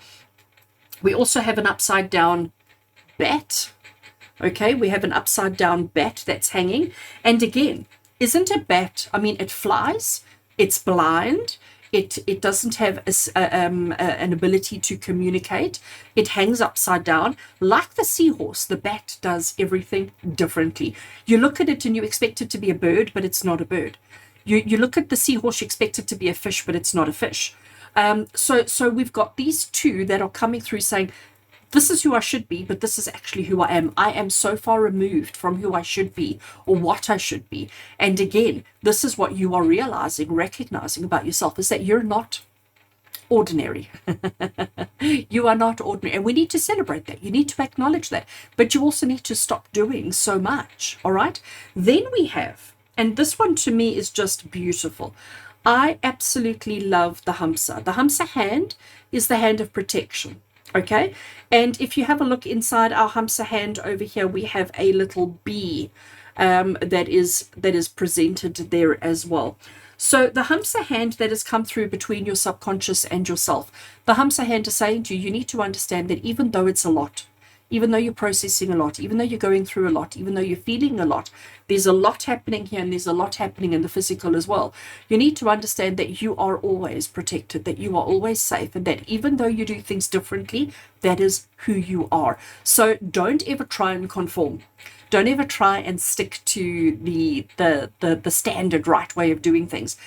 Speaker 1: We also have an upside down bat. Okay, we have an upside down bat that's hanging. And again, isn't a bat, I mean, it flies, it's blind, it doesn't have an ability to communicate. It hangs upside down. Like the seahorse, the bat does everything differently. You look at it and you expect it to be a bird, but it's not a bird. You look at the seahorse, you expect it to be a fish, but it's not a fish. So we've got these two that are coming through saying, this is who I should be, but this is actually who I am. I am so far removed from who I should be or what I should be. And again, this is what you are realizing, recognizing about yourself, is that you're not ordinary. You are not ordinary. And we need to celebrate that. You need to acknowledge that. But you also need to stop doing so much. All right. Then we have, and this one to me is just beautiful. I absolutely love the Hamsa. The Hamsa hand is the hand of protection. Okay, and if you have a look inside our Hamsa hand over here, we have a little bee that is presented there as well. So the Hamsa hand that has come through between your subconscious and yourself, the Hamsa hand is saying to you, you need to understand that even though it's a lot, even though you're processing a lot, even though you're going through a lot, even though you're feeling a lot, there's a lot happening here and there's a lot happening in the physical as well. You need to understand that you are always protected, that you are always safe, and that even though you do things differently, that is who you are. So don't ever try and conform. Don't ever try and stick to the standard right way of doing things.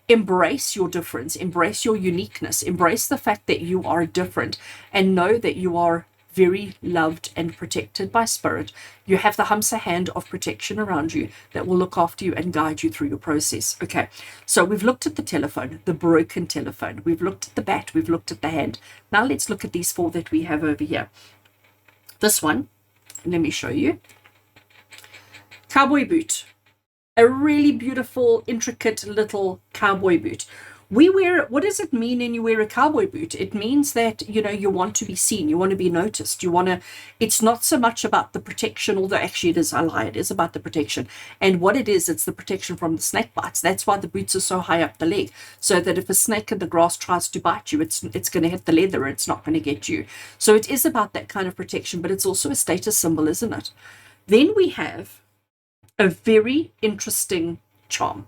Speaker 1: Embrace your difference, embrace your uniqueness, embrace the fact that you are different, and know that you are very loved and protected by spirit. You have the Hamsa hand of protection around you that will look after you and guide you through your process. Okay, so we've looked at the telephone, the broken telephone. We've looked at the bat. We've looked at the hand. Now let's look at these four that we have over here. This one, let me show you. Cowboy boot. A really beautiful, intricate little cowboy boot. We wear, what does it mean when you wear a cowboy boot? It means that, you know, you want to be seen, you want to be noticed, you want to, it's not so much about the protection, although actually it is, I lie, it is about the protection. And what it is, it's the protection from the snake bites. That's why the boots are so high up the leg, so that if a snake in the grass tries to bite you, it's going to hit the leather, it's not going to get you. So it is about that kind of protection, but it's also a status symbol, isn't it? Then we have a very interesting charm.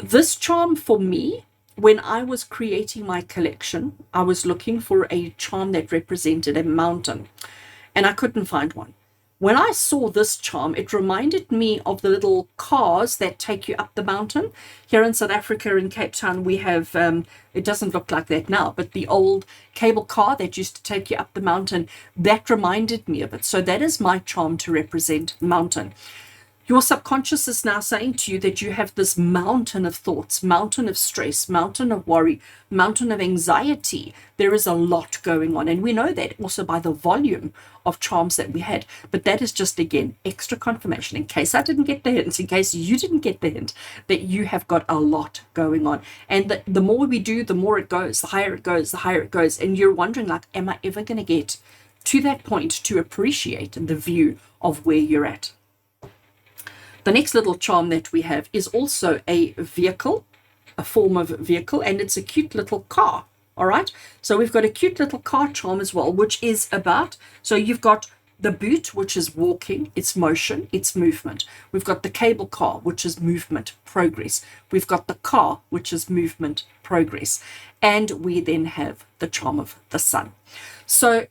Speaker 1: This charm for me, when I was creating my collection, I was looking for a charm that represented a mountain, and I couldn't find one. When I saw this charm, it reminded me of the little cars that take you up the mountain. Here in South Africa, in Cape Town, we have, it doesn't look like that now, but the old cable car that used to take you up the mountain, that reminded me of it. So that is my charm to represent mountain. Your subconscious is now saying to you that you have this mountain of thoughts, mountain of stress, mountain of worry, mountain of anxiety. There is a lot going on. And we know that also by the volume of charms that we had. But that is just, again, extra confirmation, in case I didn't get the hint, in case you didn't get the hint, that you have got a lot going on. And the more we do, the more it goes, the higher it goes, the higher it goes. And you're wondering, like, am I ever going to get to that point to appreciate the view of where you're at? The next little charm that we have is also a vehicle, a form of vehicle, and it's a cute little car. All right. So we've got a cute little car charm as well, which is about, so you've got the boot, which is walking, it's motion, it's movement. We've got the cable car, which is movement, progress. We've got the car, which is movement, progress. And we then have the charm of the sun. So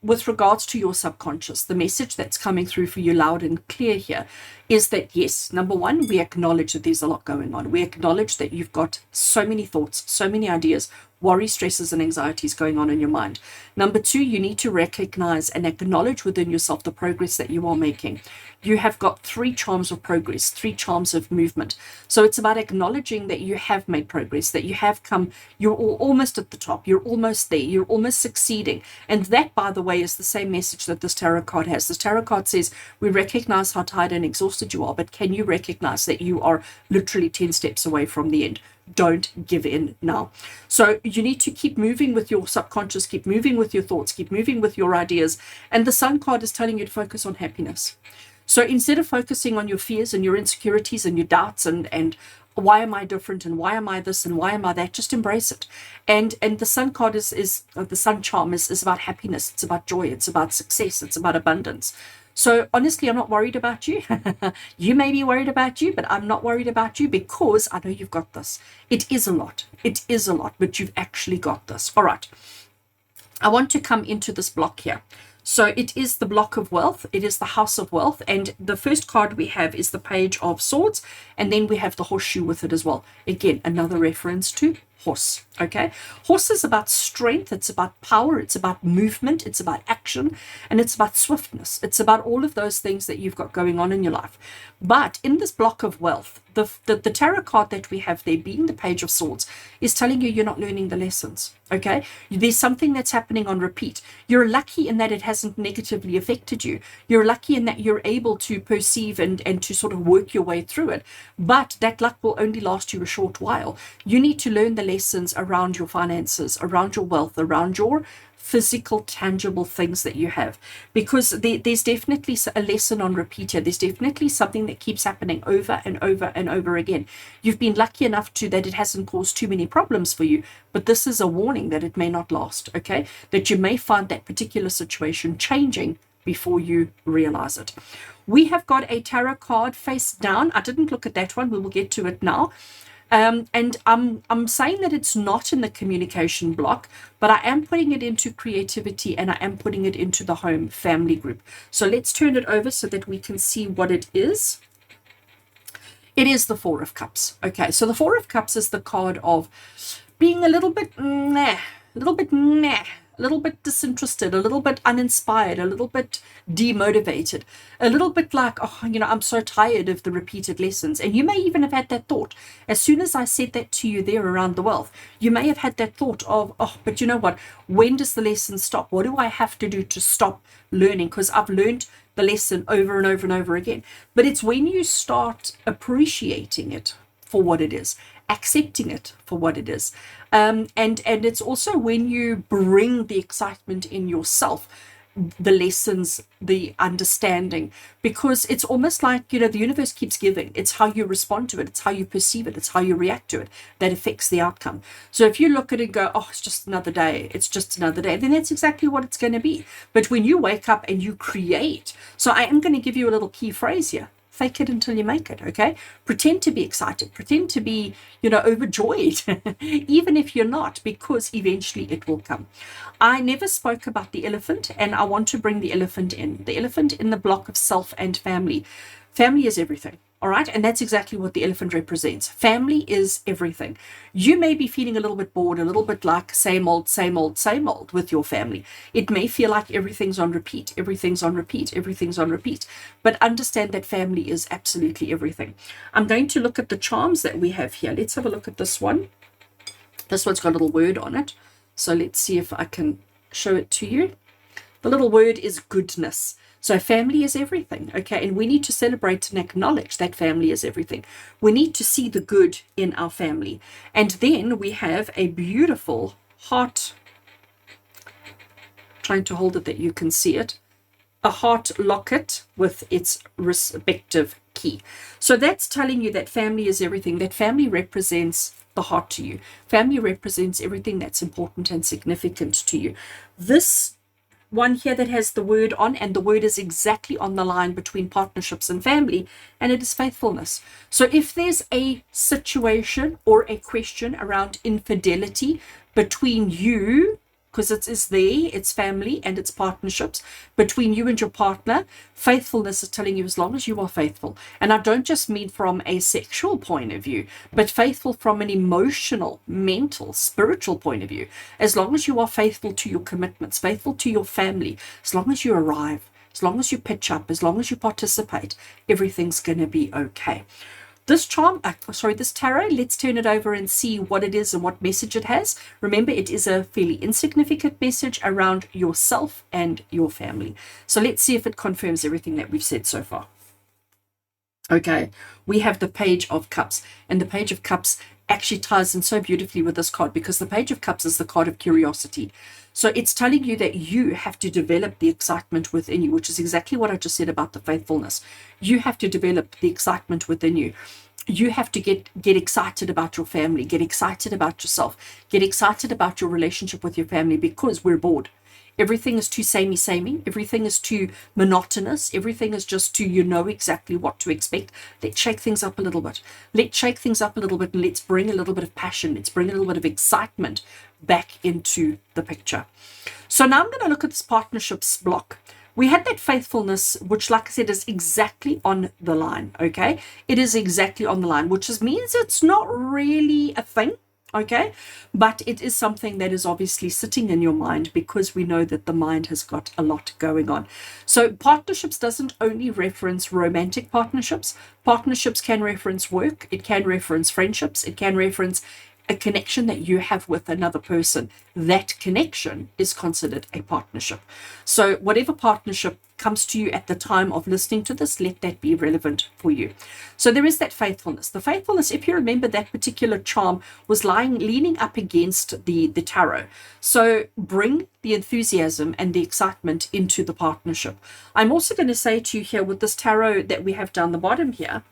Speaker 1: with regards to your subconscious, the message that's coming through for you loud and clear here is that, yes, number one, we acknowledge that there's a lot going on. We acknowledge that you've got so many thoughts, so many ideas, worry, stresses, and anxieties going on in your mind. Number two, you need to recognize and acknowledge within yourself the progress that you are making. You have got 3 charms of progress, 3 charms of movement. So it's about acknowledging that you have made progress, that you have come, you're almost at the top, you're almost there, you're almost succeeding. And that, by the way, is the same message that this tarot card has. This tarot card says, we recognize how tired and exhausted you are, but can you recognize that you are literally 10 steps away from the end? Don't give in now. So you need to keep moving with your subconscious, keep moving with your thoughts, keep moving with your ideas. And the Sun card is telling you to focus on happiness. So instead of focusing on your fears and your insecurities and your doubts and why am I different and why am I this and why am I that, just embrace it. And the Sun card is the Sun charm is about happiness. It's about joy. It's about success. It's about abundance. So honestly, I'm not worried about you. You may be worried about you, but I'm not worried about you because I know you've got this. It is a lot. It is a lot, but you've actually got this. All right. I want to come into this block here. So it is the block of wealth. It is the house of wealth. And the first card we have is the Page of Swords. And then we have the horseshoe with it as well. Again, another reference to horse. Okay, horse is about strength, it's about power, it's about movement, it's about action, and it's about swiftness. It's about all of those things that you've got going on in your life. But in this block of wealth, the tarot card that we have there, being the Page of Swords, is telling you you're not learning the lessons. Okay, there's something that's happening on repeat. You're lucky in that it hasn't negatively affected you. You're lucky in that you're able to perceive and to sort of work your way through it. But that luck will only last you a short while. You need to learn the lessons around your finances, around your wealth, around your physical, tangible things that you have, because there's definitely a lesson on repeat here. There's definitely something that keeps happening over and over and over again. You've been lucky enough that it hasn't caused too many problems for you, but this is a warning that it may not last. Okay, that you may find that particular situation changing before you realize it. We have got a tarot card face down. I didn't look at that one. We will get to it now. And I'm saying that it's not in the communication block, but I am putting it into creativity, and I am putting it into the home family group. So let's turn it over so that we can see what it is. It is the Four of Cups. Okay, so the Four of Cups is the card of being a little bit a little bit disinterested, a little bit uninspired, a little bit demotivated, a little bit like, oh, I'm so tired of the repeated lessons. And you may even have had that thought. As soon as I said that to you there around the wealth, you may have had that thought of, oh, but you know what? When does the lesson stop? What do I have to do to stop learning? Because I've learned the lesson over and over and over again. But it's when you start appreciating it for what it is, accepting it for what it is. And it's also when you bring the excitement in yourself, the lessons, the understanding, because it's almost like, the universe keeps giving. It's how you respond to it. It's how you perceive it. It's how you react to it that affects the outcome. So if you look at it and go, oh, it's just another day, it's just another day, then that's exactly what it's going to be. But when you wake up and you create, so I am going to give you a little key phrase here. Fake it until you make it, okay? Pretend to be excited. Pretend to be, overjoyed, even if you're not, because eventually it will come. I never spoke about the elephant, and I want to bring the elephant in. The elephant in the block of self and family. Family is everything. All right. And that's exactly what the elephant represents. Family is everything. You may be feeling a little bit bored, a little bit like same old, same old, same old with your family. It may feel like everything's on repeat, everything's on repeat, everything's on repeat. But understand that family is absolutely everything. I'm going to look at the charms that we have here. Let's have a look at this one. This one's got a little word on it. So let's see if I can show it to you. The little word is goodness. So family is everything, okay? And we need to celebrate and acknowledge that family is everything. We need to see the good in our family. And then we have a beautiful heart, trying to hold it that you can see it, a heart locket with its respective key. So that's telling you that family is everything, that family represents the heart to you. Family represents everything that's important and significant to you. This one here that has the word on, and the word is exactly on the line between partnerships and family, and it is faithfulness. So if there's a situation or a question around infidelity between you, because it is there, it's family and it's partnerships, between you and your partner, faithfulness is telling you as long as you are faithful. And I don't just mean from a sexual point of view, but faithful from an emotional, mental, spiritual point of view. As long as you are faithful to your commitments, faithful to your family, as long as you arrive, as long as you pitch up, as long as you participate, everything's going to be okay. This this tarot, let's turn it over and see what it is and what message it has. Remember, it is a fairly insignificant message around yourself and your family. So let's see if it confirms everything that we've said so far. Okay, we have the Page of Cups, and the Page of Cups actually ties in so beautifully with this card, because the Page of Cups is the card of curiosity. So it's telling you that you have to develop the excitement within you, which is exactly what I just said about the faithfulness. You have to develop the excitement within you. You have to get excited about your family, get excited about yourself, get excited about your relationship with your family, because we're bored. Everything is too samey. Everything is too monotonous. Everything is just too, exactly what to expect. Let's shake things up a little bit. Let's shake things up a little bit, and let's bring a little bit of passion. Let's bring a little bit of excitement back into the picture. So now I'm going to look at this partnerships block. We had that faithfulness, which, like I said, is exactly on the line, okay? It is exactly on the line, which means it's not really a thing. Okay, but it is something that is obviously sitting in your mind because we know that the mind has got a lot going on. So partnerships doesn't only reference romantic partnerships. Partnerships can reference work, it can reference friendships, it can reference a connection that you have with another person. That connection is considered a partnership. So whatever partnership comes to you at the time of listening to this, let that be relevant for you. So there is that faithfulness. The faithfulness, if you remember, that particular charm was leaning up against the tarot. So bring the enthusiasm and the excitement into the partnership. I'm also going to say to you here with this tarot that we have down the bottom here,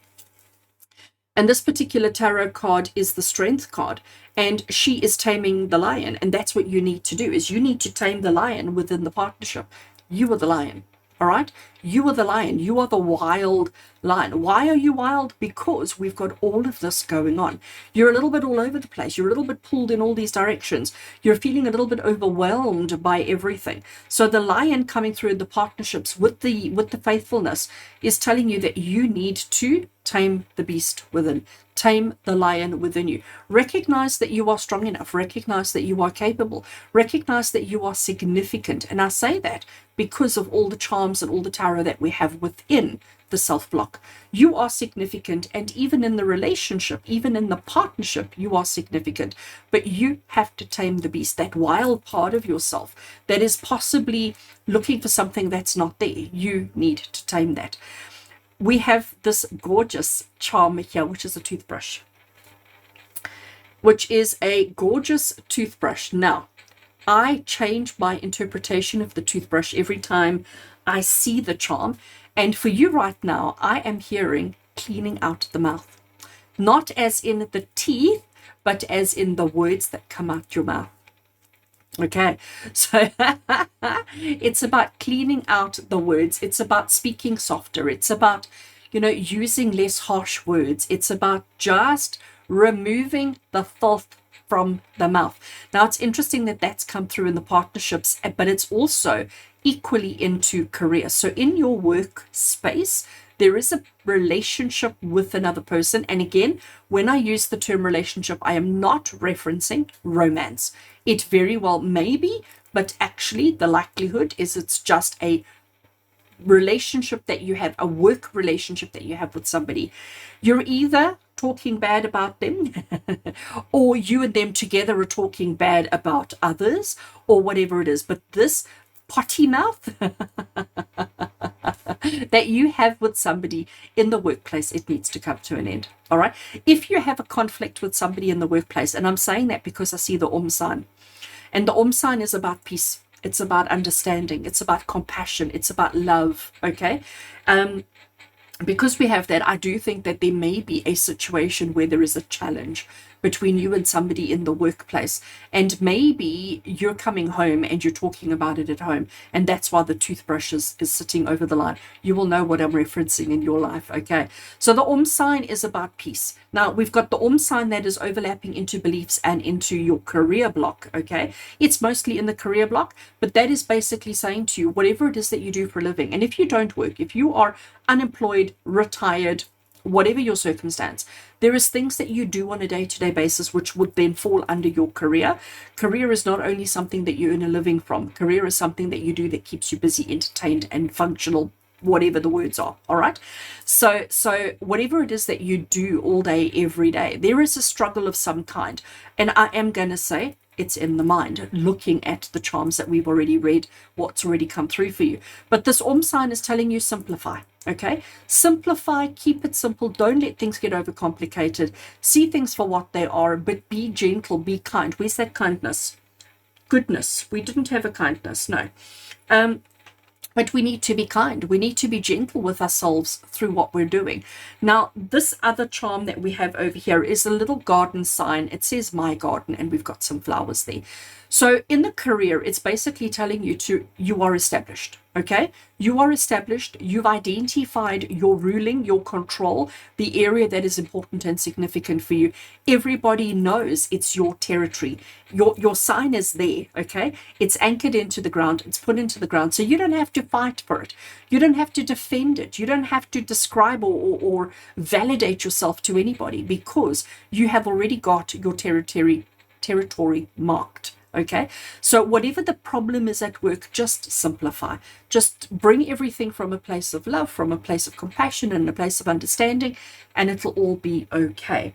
Speaker 1: and this particular tarot card is the Strength card, and she is taming the lion. And that's what you need to do, is you need to tame the lion within the partnership. You are the lion. All right. You are the lion. You are the wild lion. Why are you wild? Because we've got all of this going on. You're a little bit all over the place. You're a little bit pulled in all these directions. You're feeling a little bit overwhelmed by everything. So the lion coming through the partnerships with the faithfulness is telling you that you need to tame the beast within, tame the lion within you. Recognize that you are strong enough. Recognize that you are capable. Recognize that you are significant. And I say that because of all the charms and all the tarot that we have within the self block. You are significant, and even in the relationship, even in the partnership, you are significant. But you have to tame the beast, that wild part of yourself that is possibly looking for something that's not there. You need to tame that. We have this gorgeous charm here, which is a toothbrush, which is a gorgeous toothbrush. Now, I change my interpretation of the toothbrush every time I see the charm. And for you right now, I am hearing cleaning out the mouth. Not as in the teeth, but as in the words that come out your mouth. Okay, so it's about cleaning out the words. It's about speaking softer. It's about, using less harsh words. It's about just removing the filth from the mouth. Now, it's interesting that that's come through in the partnerships, but it's also equally into career. So in your workspace, there is a relationship with another person. And again, when I use the term relationship, I am not referencing romance. It very well may be, but actually the likelihood is it's just a relationship that you have, a work relationship that you have with somebody. You're either talking bad about them or you and them together are talking bad about others or whatever it is. But this potty mouth that you have with somebody in the workplace, it needs to come to an end. All right. If you have a conflict with somebody in the workplace, and I'm saying that because I see the sign, and the sign is about peace. It's about understanding. It's about compassion. It's about love. Okay. Because we have that, I do think that there may be a situation where there is a challenge between you and somebody in the workplace, and maybe you're coming home and you're talking about it at home, and that's why the toothbrush is sitting over the line. You will know what I'm referencing in your life. Okay, so the sign is about peace. Now we've got the sign that is overlapping into beliefs and into your career block. Okay, it's mostly in the career block, but that is basically saying to you, whatever it is that you do for a living, and if you don't work, if you are unemployed, retired, whatever your circumstance, there is things that you do on a day-to-day basis which would then fall under your career. Career is not only something that you earn a living from. Career is something that you do that keeps you busy, entertained, and functional, whatever the words are. All right. So whatever it is that you do all day, every day, there is a struggle of some kind. And I am going to say it's in the mind, looking at the charms that we've already read, what's already come through for you. But this sign is telling you simplify. Okay, simplify, keep it simple. Don't let things get overcomplicated. See things for what they are, but be gentle, be kind. Where's that kindness? Goodness. We didn't have a kindness, no. But we need to be kind. We need to be gentle with ourselves through what we're doing. Now, this other charm that we have over here is a little garden sign. It says my garden, and we've got some flowers there. So in the career, it's basically telling you you are established. Okay, you are established, you've identified your ruling, your control, the area that is important and significant for you. Everybody knows it's your territory. Your sign is there, okay? It's anchored into the ground, it's put into the ground. So you don't have to fight for it. You don't have to defend it. You don't have to describe or validate yourself to anybody, because you have already got your territory marked. Okay, so whatever the problem is at work, just simplify. Just bring everything from a place of love, from a place of compassion, and a place of understanding, and it'll all be okay.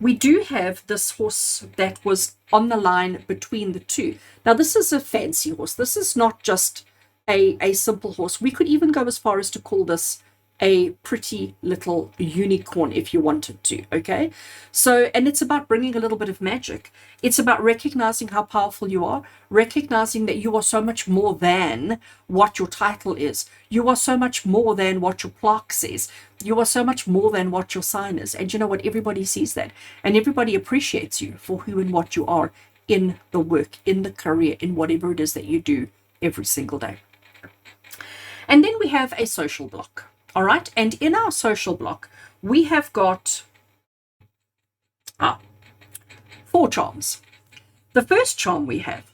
Speaker 1: We do have this horse that was on the line between the two. Now, this is a fancy horse. This is not just a simple horse. We could even go as far as to call this a pretty little unicorn if you wanted to, okay? So, and it's about bringing a little bit of magic. It's about recognizing how powerful you are, recognizing that you are so much more than what your title is. You are so much more than what your plaque says. You are so much more than what your sign is. And you know what? Everybody sees that. And everybody appreciates you for who and what you are in the work, in the career, in whatever it is that you do every single day. And then we have a social block. All right, and in our social block, we have got 4 charms. The first charm we have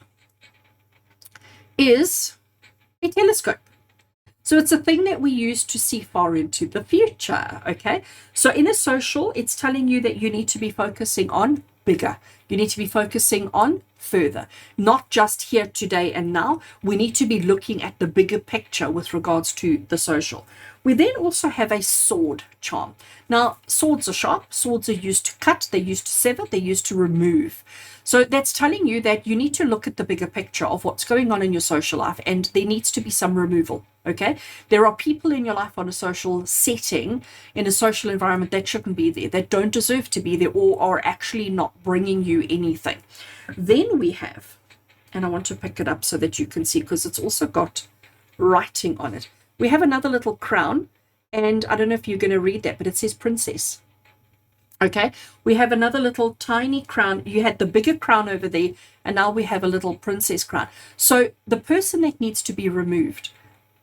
Speaker 1: is a telescope. So it's a thing that we use to see far into the future, okay? So in a social, it's telling you that you need to be focusing on bigger. You need to be focusing on further, not just here, today, and now. We need to be looking at the bigger picture with regards to the social. We then also have a sword charm. Now, swords are sharp. Swords are used to cut. They're used to sever. They're used to remove. So that's telling you that you need to look at the bigger picture of what's going on in your social life, and there needs to be some removal, okay? There are people in your life on a social setting, in a social environment, that shouldn't be there, that don't deserve to be there, or are actually not bringing you anything. Then we have, and I want to pick it up so that you can see, because it's also got writing on it. We have another little crown, and I don't know if you're going to read that, but it says princess. Okay, we have another little tiny crown. You had the bigger crown over there, and now we have a little princess crown. So the person that needs to be removed,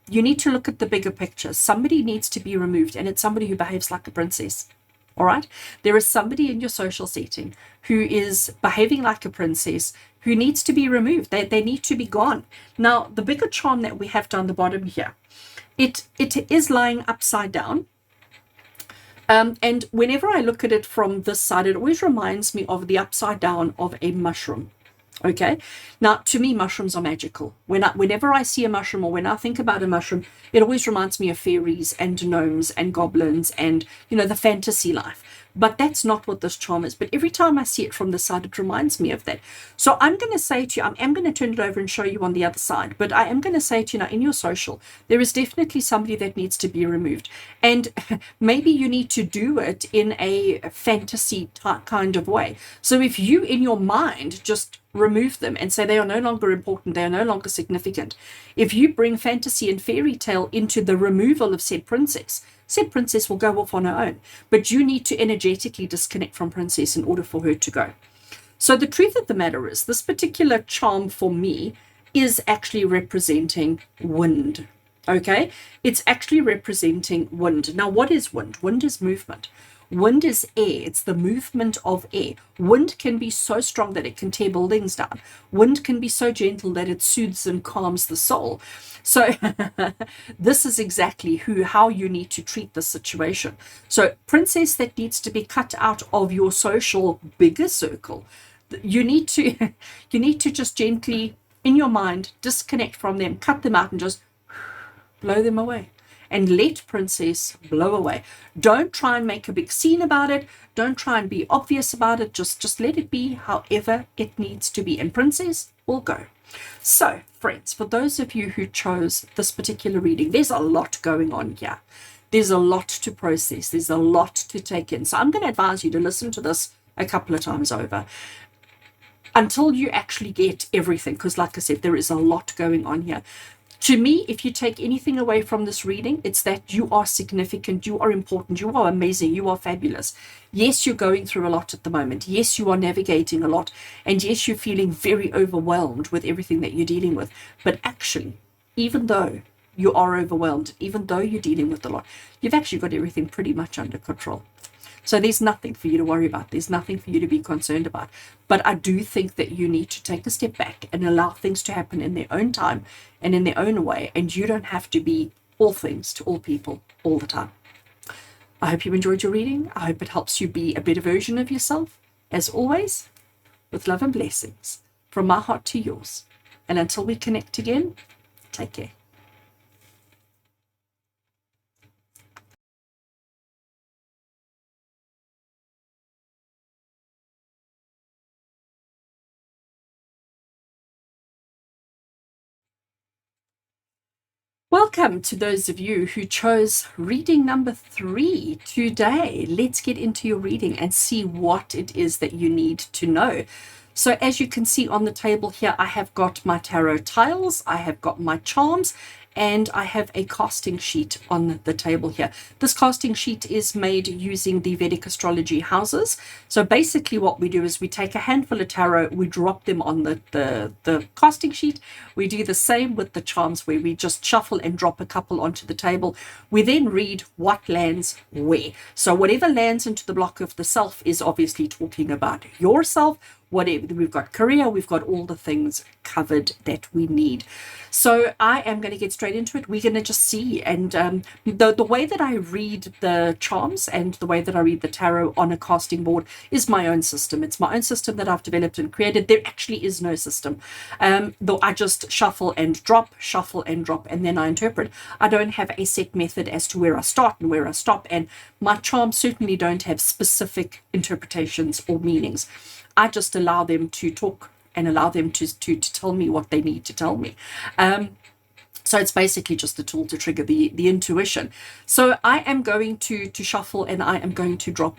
Speaker 1: you need to look at the bigger picture. Somebody needs to be removed, and it's somebody who behaves like a princess. All right, there is somebody in your social setting who is behaving like a princess, who needs to be removed. They need to be gone. Now, the bigger charm that we have down the bottom here, it is lying upside down. And whenever I look at it from this side, it always reminds me of the upside down of a mushroom. Okay. Now, to me, mushrooms are magical. Whenever I see a mushroom, or when I think about a mushroom, it always reminds me of fairies and gnomes and goblins and, you know, the fantasy life. But that's not what this charm is. But every time I see it from this side, it reminds me of that. So I'm going to say to you, I'm going to turn it over and show you on the other side. But I am going to say to you now, in your social, there is definitely somebody that needs to be removed. And maybe you need to do it in a fantasy kind of way. So if you, in your mind, just remove them and say they are no longer important, they are no longer significant. If you bring fantasy and fairy tale into the removal of said princess will go off on her own. But you need to energetically disconnect from princess in order for her to go. So the truth of the matter is, this particular charm for me is actually representing wind. Okay? It's actually representing wind. Now, what is wind? Wind is movement. Wind is air. It's the movement of air. Wind can be so strong that it can tear buildings down. Wind can be so gentle that it soothes and calms the soul. So this is exactly how you need to treat the situation. So princess that needs to be cut out of your social bigger circle, you need to just gently, in your mind, disconnect from them, cut them out, and just blow them away. And let princess blow away. Don't try and make a big scene about it. Don't try and be obvious about it. Just let it be however it needs to be. And princess will go. So, friends, for those of you who chose this particular reading, there's a lot going on here. There's a lot to process. There's a lot to take in. So I'm going to advise you to listen to this a couple of times over until you actually get everything. Because like I said, there is a lot going on here. To me, if you take anything away from this reading, it's that you are significant, you are important, you are amazing, you are fabulous. Yes, you're going through a lot at the moment. Yes, you are navigating a lot. And yes, you're feeling very overwhelmed with everything that you're dealing with. But actually, even though you are overwhelmed, even though you're dealing with a lot, you've actually got everything pretty much under control. So there's nothing for you to worry about. There's nothing for you to be concerned about. But I do think that you need to take a step back and allow things to happen in their own time and in their own way. And you don't have to be all things to all people all the time. I hope you enjoyed your reading. I hope it helps you be a better version of yourself. As always, with love and blessings, from my heart to yours. And until we connect again, take care. Welcome to those of you who chose reading number 3 today. Let's get into your reading and see what it is that you need to know. So as you can see on the table here, I have got my tarot tiles, I have got my charms, and I have a casting sheet on the table here. This casting sheet is made using the Vedic astrology houses. So basically what we do is we take a handful of tarot, we drop them on the casting sheet. We do the same with the charms, where we just shuffle and drop a couple onto the table. We then read what lands where. So whatever lands into the block of the self is obviously talking about yourself. Whatever, we've got career, we've got all the things covered that we need. So I am going to get straight into it. We're going to just see. And the way that I read the charms and the way that I read the tarot on a casting board is my own system. It's my own system that I've developed and created. There actually is no system. Though I just shuffle and drop, and then I interpret. I don't have a set method as to where I start and where I stop. And my charms certainly don't have specific interpretations or meanings. I just allow them to talk and allow them to tell me what they need to tell me. So it's basically just a tool to trigger the intuition. So I am going to shuffle, and I am going to drop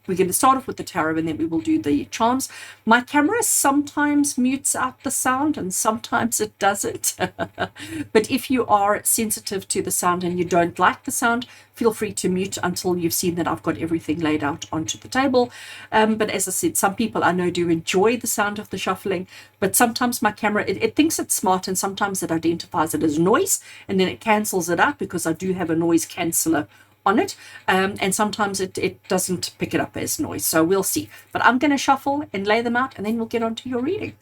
Speaker 1: we're going to start off with the tarot, and then we will do the charms. My camera sometimes mutes out the sound and sometimes it doesn't. But if you are sensitive to the sound and you don't like the sound, feel free to mute until you've seen that I've got everything laid out onto the table. But as I said, some people I know do enjoy the sound of the shuffling, but sometimes my camera, it thinks it's smart, and sometimes it identifies it as noise, and then it cancels it out because I do have a noise canceller on it, and sometimes it doesn't pick it up as noise. So we'll see. But I'm going to shuffle and lay them out, and then we'll get on to your reading.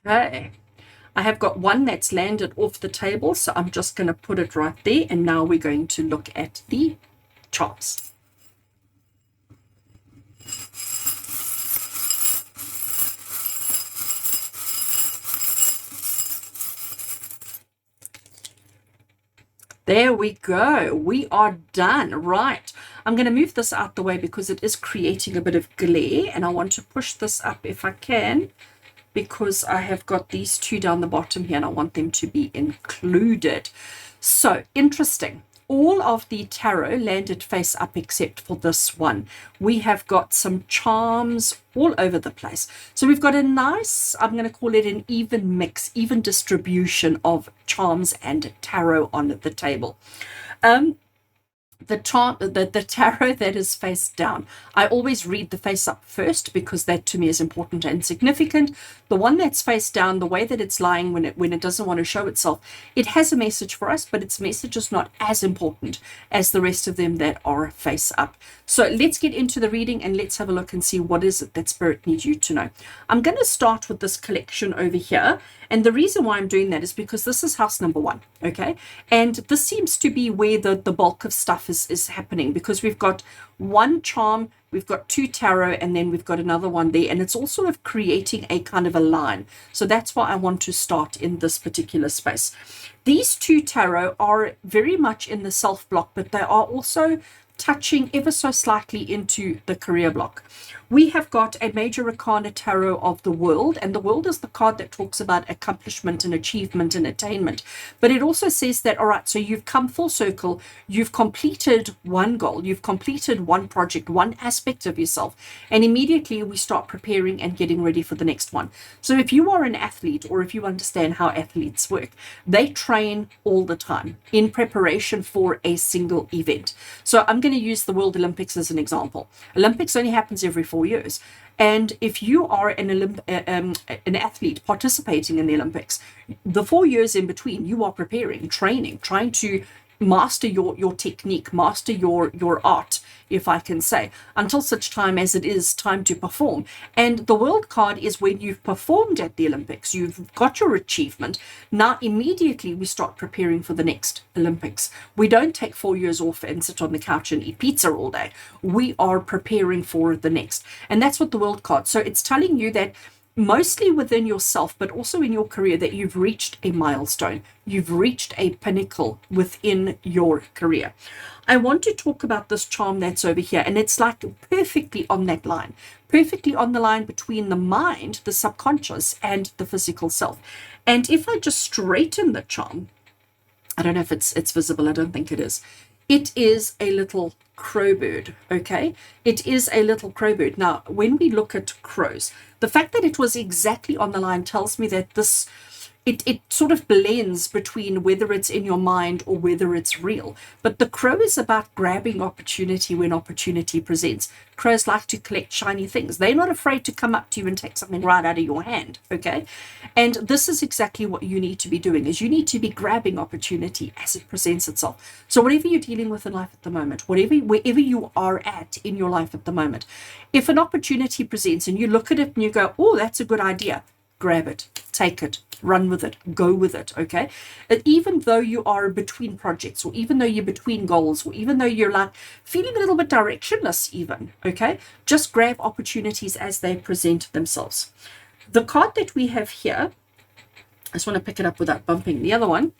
Speaker 1: Okay. I have got one that's landed off the table, so I'm just going to put it right there, and now we're going to look at the charms. There we go. We are done. Right. I'm going to move this out the way because it is creating a bit of glare, and I want to push this up if I can, because I have got these two down the bottom here and I want them to be included. So interesting. All of the tarot landed face up except for this one. We have got some charms all over the place. So we've got a nice, I'm going to call it an even mix, even distribution of charms and tarot on the table. The tarot that is face down, I always read the face up first because that to me is important and significant. The one that's face down, the way that it's lying when it doesn't want to show itself, it has a message for us, but its message is not as important as the rest of them that are face up. So let's get into the reading and let's have a look and see what is it that Spirit needs you to know. I'm going to start with this collection over here. And the reason why I'm doing that is because this is house number 1, okay? And this seems to be where the bulk of stuff is happening, because we've got one charm, we've got 2 tarot, and then we've got another one there, and it's all sort of creating a kind of a line. So that's why I want to start in this particular space. These 2 tarot are very much in the self block, but they are also touching ever so slightly into the career block. We have got a major arcana tarot of the world, and the world is the card that talks about accomplishment and achievement and attainment. But it also says that, all right, so you've come full circle, you've completed one goal, you've completed one project, one aspect of yourself, and immediately we start preparing and getting ready for the next one. So if you are an athlete, or if you understand how athletes work, they train all the time in preparation for a single event. So I'm going to use the World Olympics as an example. Olympics only happens every 4 years. And if you are an athlete participating in the Olympics, the 4 years in between, you are preparing, training, trying to master your technique, master your art, if I can say, until such time as it is time to perform. And the world card is when you've performed at the Olympics, you've got your achievement. Now immediately we start preparing for the next Olympics. We don't take 4 years off and sit on the couch and eat pizza all day. We are preparing for the next. And that's what the world card. So it's telling you that mostly within yourself, but also in your career, that you've reached a milestone. You've reached a pinnacle within your career. I want to talk about this charm that's over here, and it's like perfectly on that line, perfectly on the line between the mind, the subconscious, and the physical self. And if I just straighten the charm, I don't know if it's visible. I don't think it is. It is a little crow bird, okay? It is a little crow bird. Now, when we look at crows, the fact that it was exactly on the line tells me that this, it sort of blends between whether it's in your mind or whether it's real. But the crow is about grabbing opportunity when opportunity presents. Crows like to collect shiny things. They're not afraid to come up to you and take something right out of your hand, okay? And this is exactly what you need to be doing, is you need to be grabbing opportunity as it presents itself. So whatever you're dealing with in life at the moment, wherever you are at in your life at the moment, if an opportunity presents and you look at it and you go, oh, that's a good idea, grab it, take it, run with it, go with it, okay? And even though you are between projects, or even though you're between goals, or even though you're like feeling a little bit directionless even, okay? Just grab opportunities as they present themselves. The card that we have here, I just want to pick it up without bumping the other one.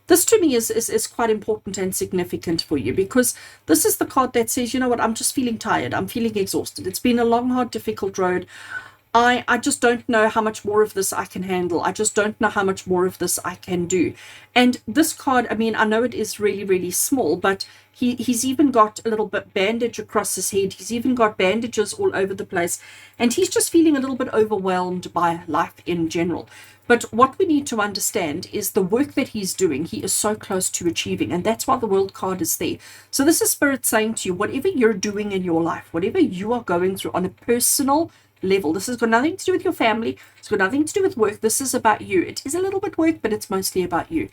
Speaker 1: This to me is quite important and significant for you, because this is the card that says, you know what, I'm just feeling tired. I'm feeling exhausted. It's been a long, hard, difficult road. I just don't know how much more of this I can handle. I just don't know how much more of this I can do. And this card, I mean, I know it is really, really small, but he's even got a little bit bandage across his head. He's even got bandages all over the place. And he's just feeling a little bit overwhelmed by life in general. But what we need to understand is the work that he's doing, he is so close to achieving. And that's why the world card is there. So this is Spirit saying to you, whatever you're doing in your life, whatever you are going through on a personal level, this has got nothing to do with your family, it's got nothing to do with work, this is about you. It is a little bit work, but it's mostly about you.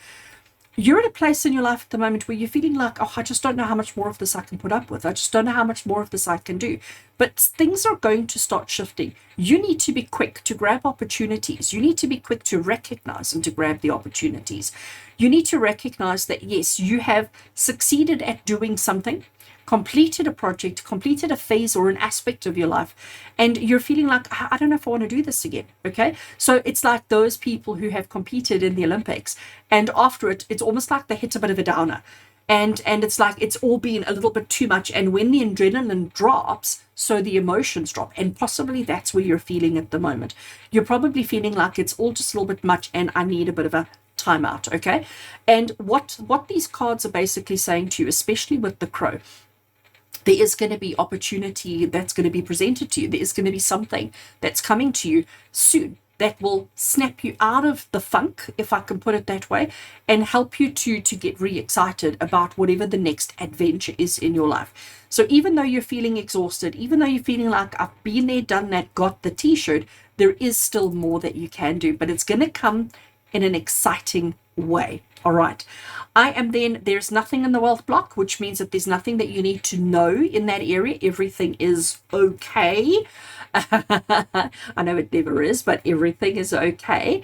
Speaker 1: You're at a place in your life at the moment where you're feeling like, oh, I just don't know how much more of this I can put up with. I just don't know how much more of this I can do. But things are going to start shifting. You need to be quick to grab opportunities. You need to be quick to recognize and to grab the opportunities. You need to recognize that, yes, you have succeeded at doing something, completed a project, completed a phase or an aspect of your life, and you're feeling like, I don't know if I want to do this again, okay? So it's like those people who have competed in the Olympics, and after it, it's almost like they hit a bit of a downer. And it's like it's all been a little bit too much, and when the adrenaline drops, so the emotions drop, and possibly that's where you're feeling at the moment. You're probably feeling like it's all just a little bit much, and I need a bit of a timeout, okay? And what these cards are basically saying to you, especially with the crow, there is going to be opportunity that's going to be presented to you. There is going to be something that's coming to you soon that will snap you out of the funk, if I can put it that way, and help you to get re-excited about whatever the next adventure is in your life. So even though you're feeling exhausted, even though you're feeling like I've been there, done that, got the t-shirt, there is still more that you can do, but it's going to come in an exciting way. All right. There's nothing in the wealth block, which means that there's nothing that you need to know in that area. Everything is okay. I know it never is, but everything is okay.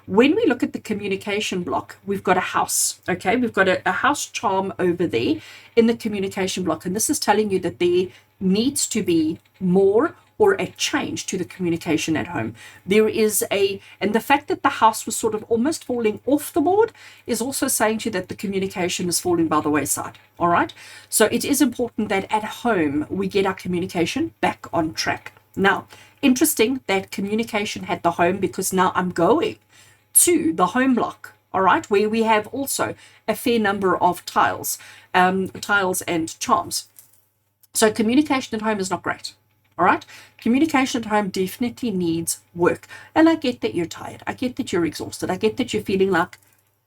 Speaker 1: When we look at the communication block, we've got a house, okay? We've got a house charm over there in the communication block. And this is telling you that there needs to be more or a change to the communication at home. And the fact that the house was sort of almost falling off the board is also saying to you that the communication is falling by the wayside. All right. So it is important that at home we get our communication back on track. Now, interesting that communication had the home, because now I'm going to the home block, all right, where we have also a fair number of tiles and charms. So communication at home is not great. All right. Communication at home definitely needs work. And I get that you're tired. I get that you're exhausted. I get that you're feeling like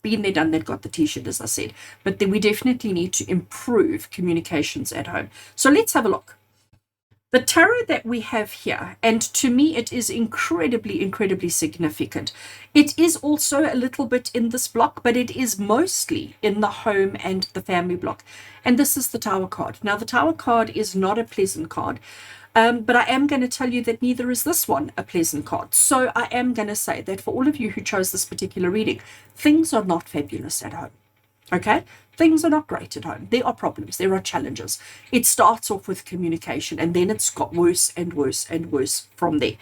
Speaker 1: been there, done that, got the t-shirt, as I said. But then we definitely need to improve communications at home. So let's have a look. The tarot that we have here, and to me it is incredibly, incredibly significant. It is also a little bit in this block, but it is mostly in the home and the family block. And this is the Tower card. Now, the Tower card is not a pleasant card, but I am going to tell you that neither is this one a pleasant card. So I am going to say that for all of you who chose this particular reading, things are not fabulous at home. Okay, things are not great at home. There are problems, there are challenges. It starts off with communication, and then it's got worse and worse and worse from there.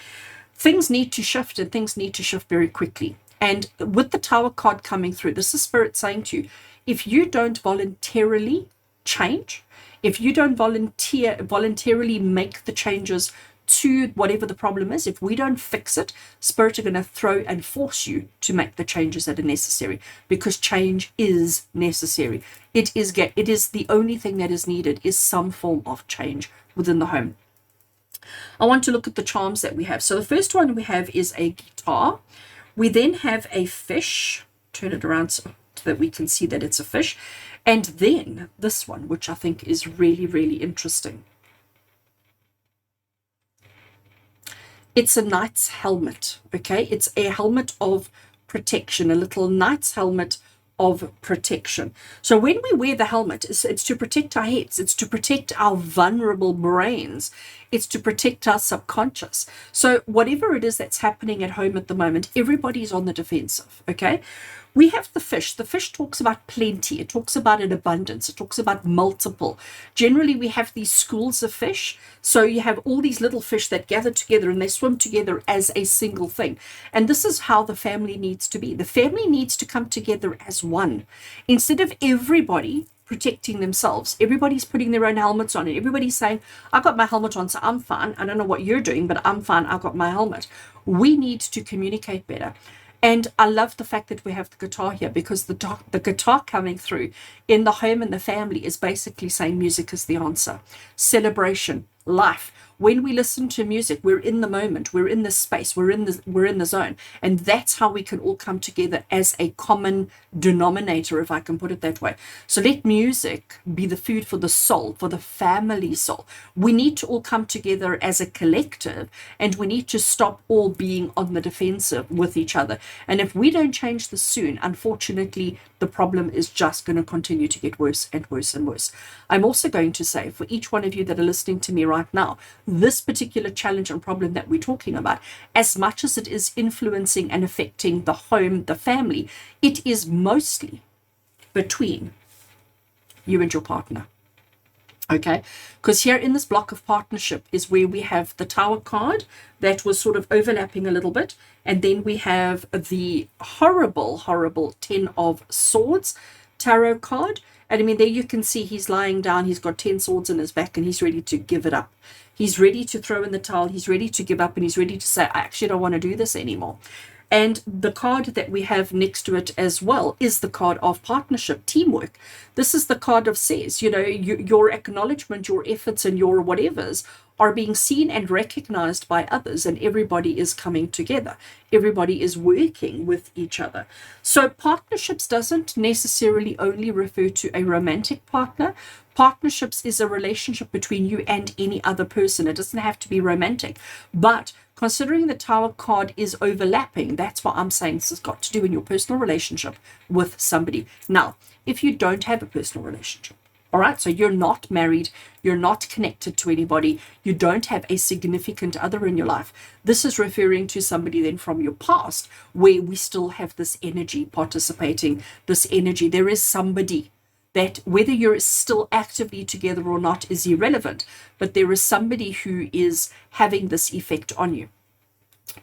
Speaker 1: Things need to shift, and things need to shift very quickly. And with the Tower card coming through, this is Spirit saying to you, if you don't voluntarily change, if you don't voluntarily make the changes to whatever the problem is, if we don't fix it, Spirit are going to throw and force you to make the changes that are necessary, because change is necessary. It is the only thing that is needed is some form of change within the home. I want to look at the charms that we have. So the first one we have is a guitar. We then have a fish. Turn it around so that we can see that it's a fish. And then this one, which I think is really, really interesting. It's a knight's helmet, okay? It's a helmet of protection, a little knight's helmet of protection. So when we wear the helmet, it's to protect our heads. It's to protect our vulnerable brains. It's to protect our subconscious. So whatever it is that's happening at home at the moment, everybody's on the defensive, okay? We have the fish. The fish talks about plenty. It talks about an abundance. It talks about multiple. Generally, we have these schools of fish. So you have all these little fish that gather together and they swim together as a single thing. And this is how the family needs to be. The family needs to come together as one. Instead of everybody protecting themselves, everybody's putting their own helmets on, and everybody's saying, I got my helmet on, so I'm fine. I don't know what you're doing, but I'm fine. I got my helmet. We need to communicate better. And I love the fact that we have the guitar here, because the guitar coming through in the home and the family is basically saying music is the answer. Celebration, life. When we listen to music, we're in the moment, we're in the space, we're in the zone. And that's how we can all come together as a common denominator, if I can put it that way. So let music be the food for the soul, for the family soul. We need to all come together as a collective, and we need to stop all being on the defensive with each other. And if we don't change this soon, unfortunately, the problem is just going to continue to get worse and worse and worse. I'm also going to say, for each one of you that are listening to me right now, this particular challenge and problem that we're talking about, as much as it is influencing and affecting the home, the family, it is mostly between you and your partner. Okay, because here in this block of partnership is where we have the Tower card that was sort of overlapping a little bit. And then we have the horrible, horrible 10 of Swords tarot card. And I mean, there you can see he's lying down. He's got 10 swords in his back, and he's ready to give it up. He's ready to throw in the towel. He's ready to give up, and he's ready to say, I actually don't want to do this anymore. And the card that we have next to it as well is the card of partnership, teamwork. This is the card of says, your acknowledgement, your efforts, and your whatevers are being seen and recognized by others, and everybody is coming together. Everybody is working with each other. So partnerships doesn't necessarily only refer to a romantic partner. Partnerships is a relationship between you and any other person. It doesn't have to be romantic. But considering the Tower card is overlapping, that's why I'm saying this has got to do in your personal relationship with somebody. Now, if you don't have a personal relationship, all right, so you're not married, you're not connected to anybody, you don't have a significant other in your life, this is referring to somebody then from your past where we still have this energy participating, this energy. There is somebody that whether you're still actively together or not is irrelevant, but there is somebody who is having this effect on you.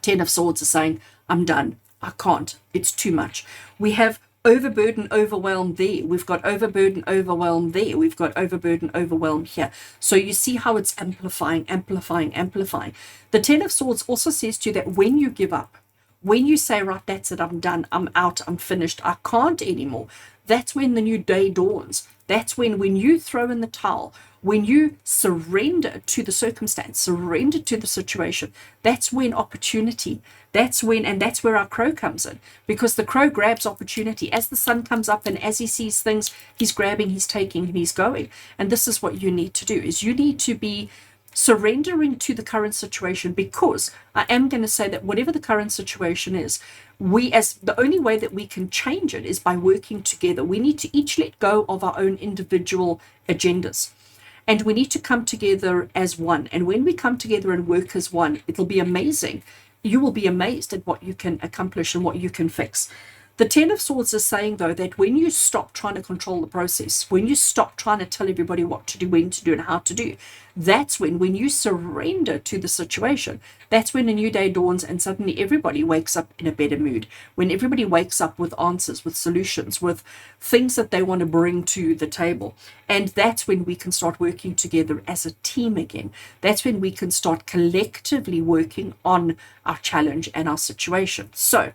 Speaker 1: Ten of Swords is saying, I'm done. I can't. It's too much. We have overburden, overwhelm there. We've got overburden, overwhelm there. We've got overburden, overwhelm here. So you see how it's amplifying, amplifying, amplifying. The Ten of Swords also says to you that when you give up, when you say, right, that's it, I'm done, I'm out, I'm finished, I can't anymore, that's when the new day dawns. That's when you throw in the towel, when you surrender to the circumstance, surrender to the situation, that's when opportunity, that's where our crow comes in, because the crow grabs opportunity. As the sun comes up and as he sees things, he's grabbing, he's taking, and he's going. And this is what you need to do, is you need to be surrendering to the current situation, because I am going to say that whatever the current situation is, the only way that we can change it is by working together. We need to each let go of our own individual agendas, and we need to come together as one. And when we come together and work as one, it'll be amazing. You will be amazed at what you can accomplish and what you can fix. The Ten of Swords is saying, though, that when you stop trying to control the process, when you stop trying to tell everybody what to do, when to do, and how to do, that's when you surrender to the situation, that's when a new day dawns and suddenly everybody wakes up in a better mood. When everybody wakes up with answers, with solutions, with things that they want to bring to the table. And that's when we can start working together as a team again. That's when we can start collectively working on our challenge and our situation. So,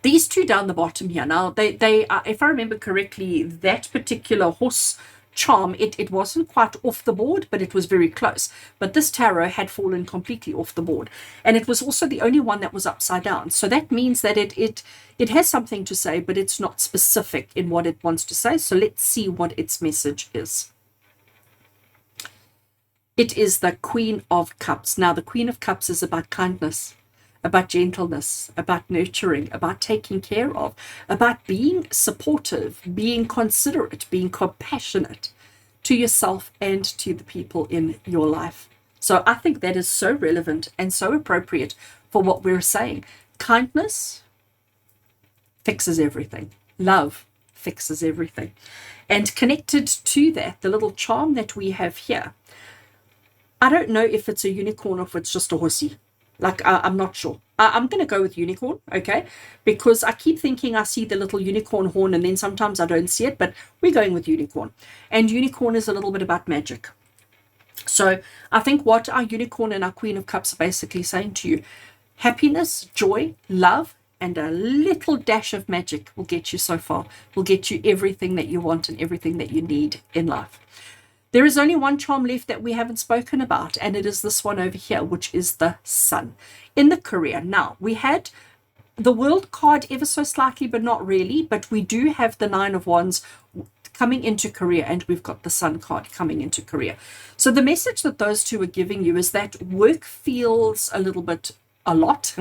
Speaker 1: these two down the bottom here, now they are, if I remember correctly, that particular horse charm, it wasn't quite off the board, but it was very close. But this tarot had fallen completely off the board, and it was also the only one that was upside down. So that means that it has something to say, but it's not specific in what it wants to say. So let's see what its message is. It is the Queen of Cups. Now, the Queen of Cups is about kindness, about gentleness, about nurturing, about taking care of, about being supportive, being considerate, being compassionate to yourself and to the people in your life. So I think that is so relevant and so appropriate for what we're saying. Kindness fixes everything. Love fixes everything. And connected to that, the little charm that we have here, I don't know if it's a unicorn or if it's just a horsey. I'm not sure. I'm going to go with unicorn, okay? Because I keep thinking I see the little unicorn horn, and then sometimes I don't see it, but we're going with unicorn. And unicorn is a little bit about magic. So I think what our unicorn and our Queen of Cups are basically saying to you, happiness, joy, love, and a little dash of magic will get you so far, will get you everything that you want and everything that you need in life. There is only one charm left that we haven't spoken about, and it is this one over here, which is the Sun in the career. Now, we had the World card ever so slightly, but not really, but we do have the Nine of Wands coming into career, and we've got the Sun card coming into career. So the message that those two are giving you is that work feels a lot.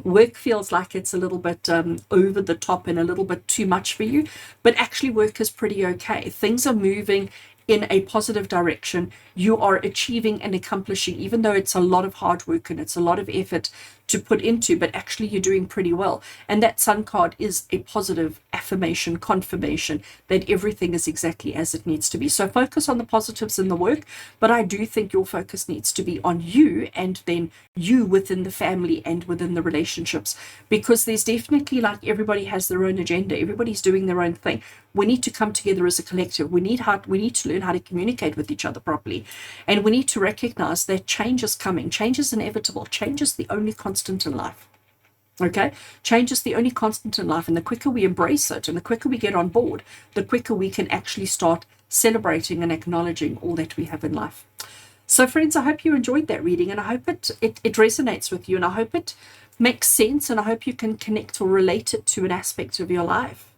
Speaker 1: Work feels like it's a little bit over the top and a little bit too much for you, but actually work is pretty okay. Things are moving in a positive direction. You are achieving and accomplishing, even though it's a lot of hard work and it's a lot of effort to put into, but actually you're doing pretty well. And that Sun card is a positive affirmation, confirmation that everything is exactly as it needs to be. So focus on the positives in the work, but I do think your focus needs to be on you, and then you within the family and within the relationships, because there's definitely, like, everybody has their own agenda, everybody's doing their own thing. We need to come together as a collective. We need to learn how to communicate with each other properly, and we need to recognize that change is coming. Change is inevitable. Change is the only constant in life. Okay, change is the only constant in life, and the quicker we embrace it and the quicker we get on board, the quicker we can actually start celebrating and acknowledging all that we have in life. So friends, I hope you enjoyed that reading, and I hope it resonates with you, and I hope it makes sense, and I hope you can connect or relate it to an aspect of your life.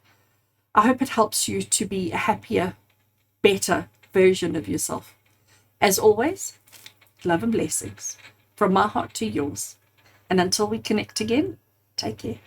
Speaker 1: I hope it helps you to be a happier, better version of yourself. As always, love and blessings from my heart to yours. And until we connect again, take care.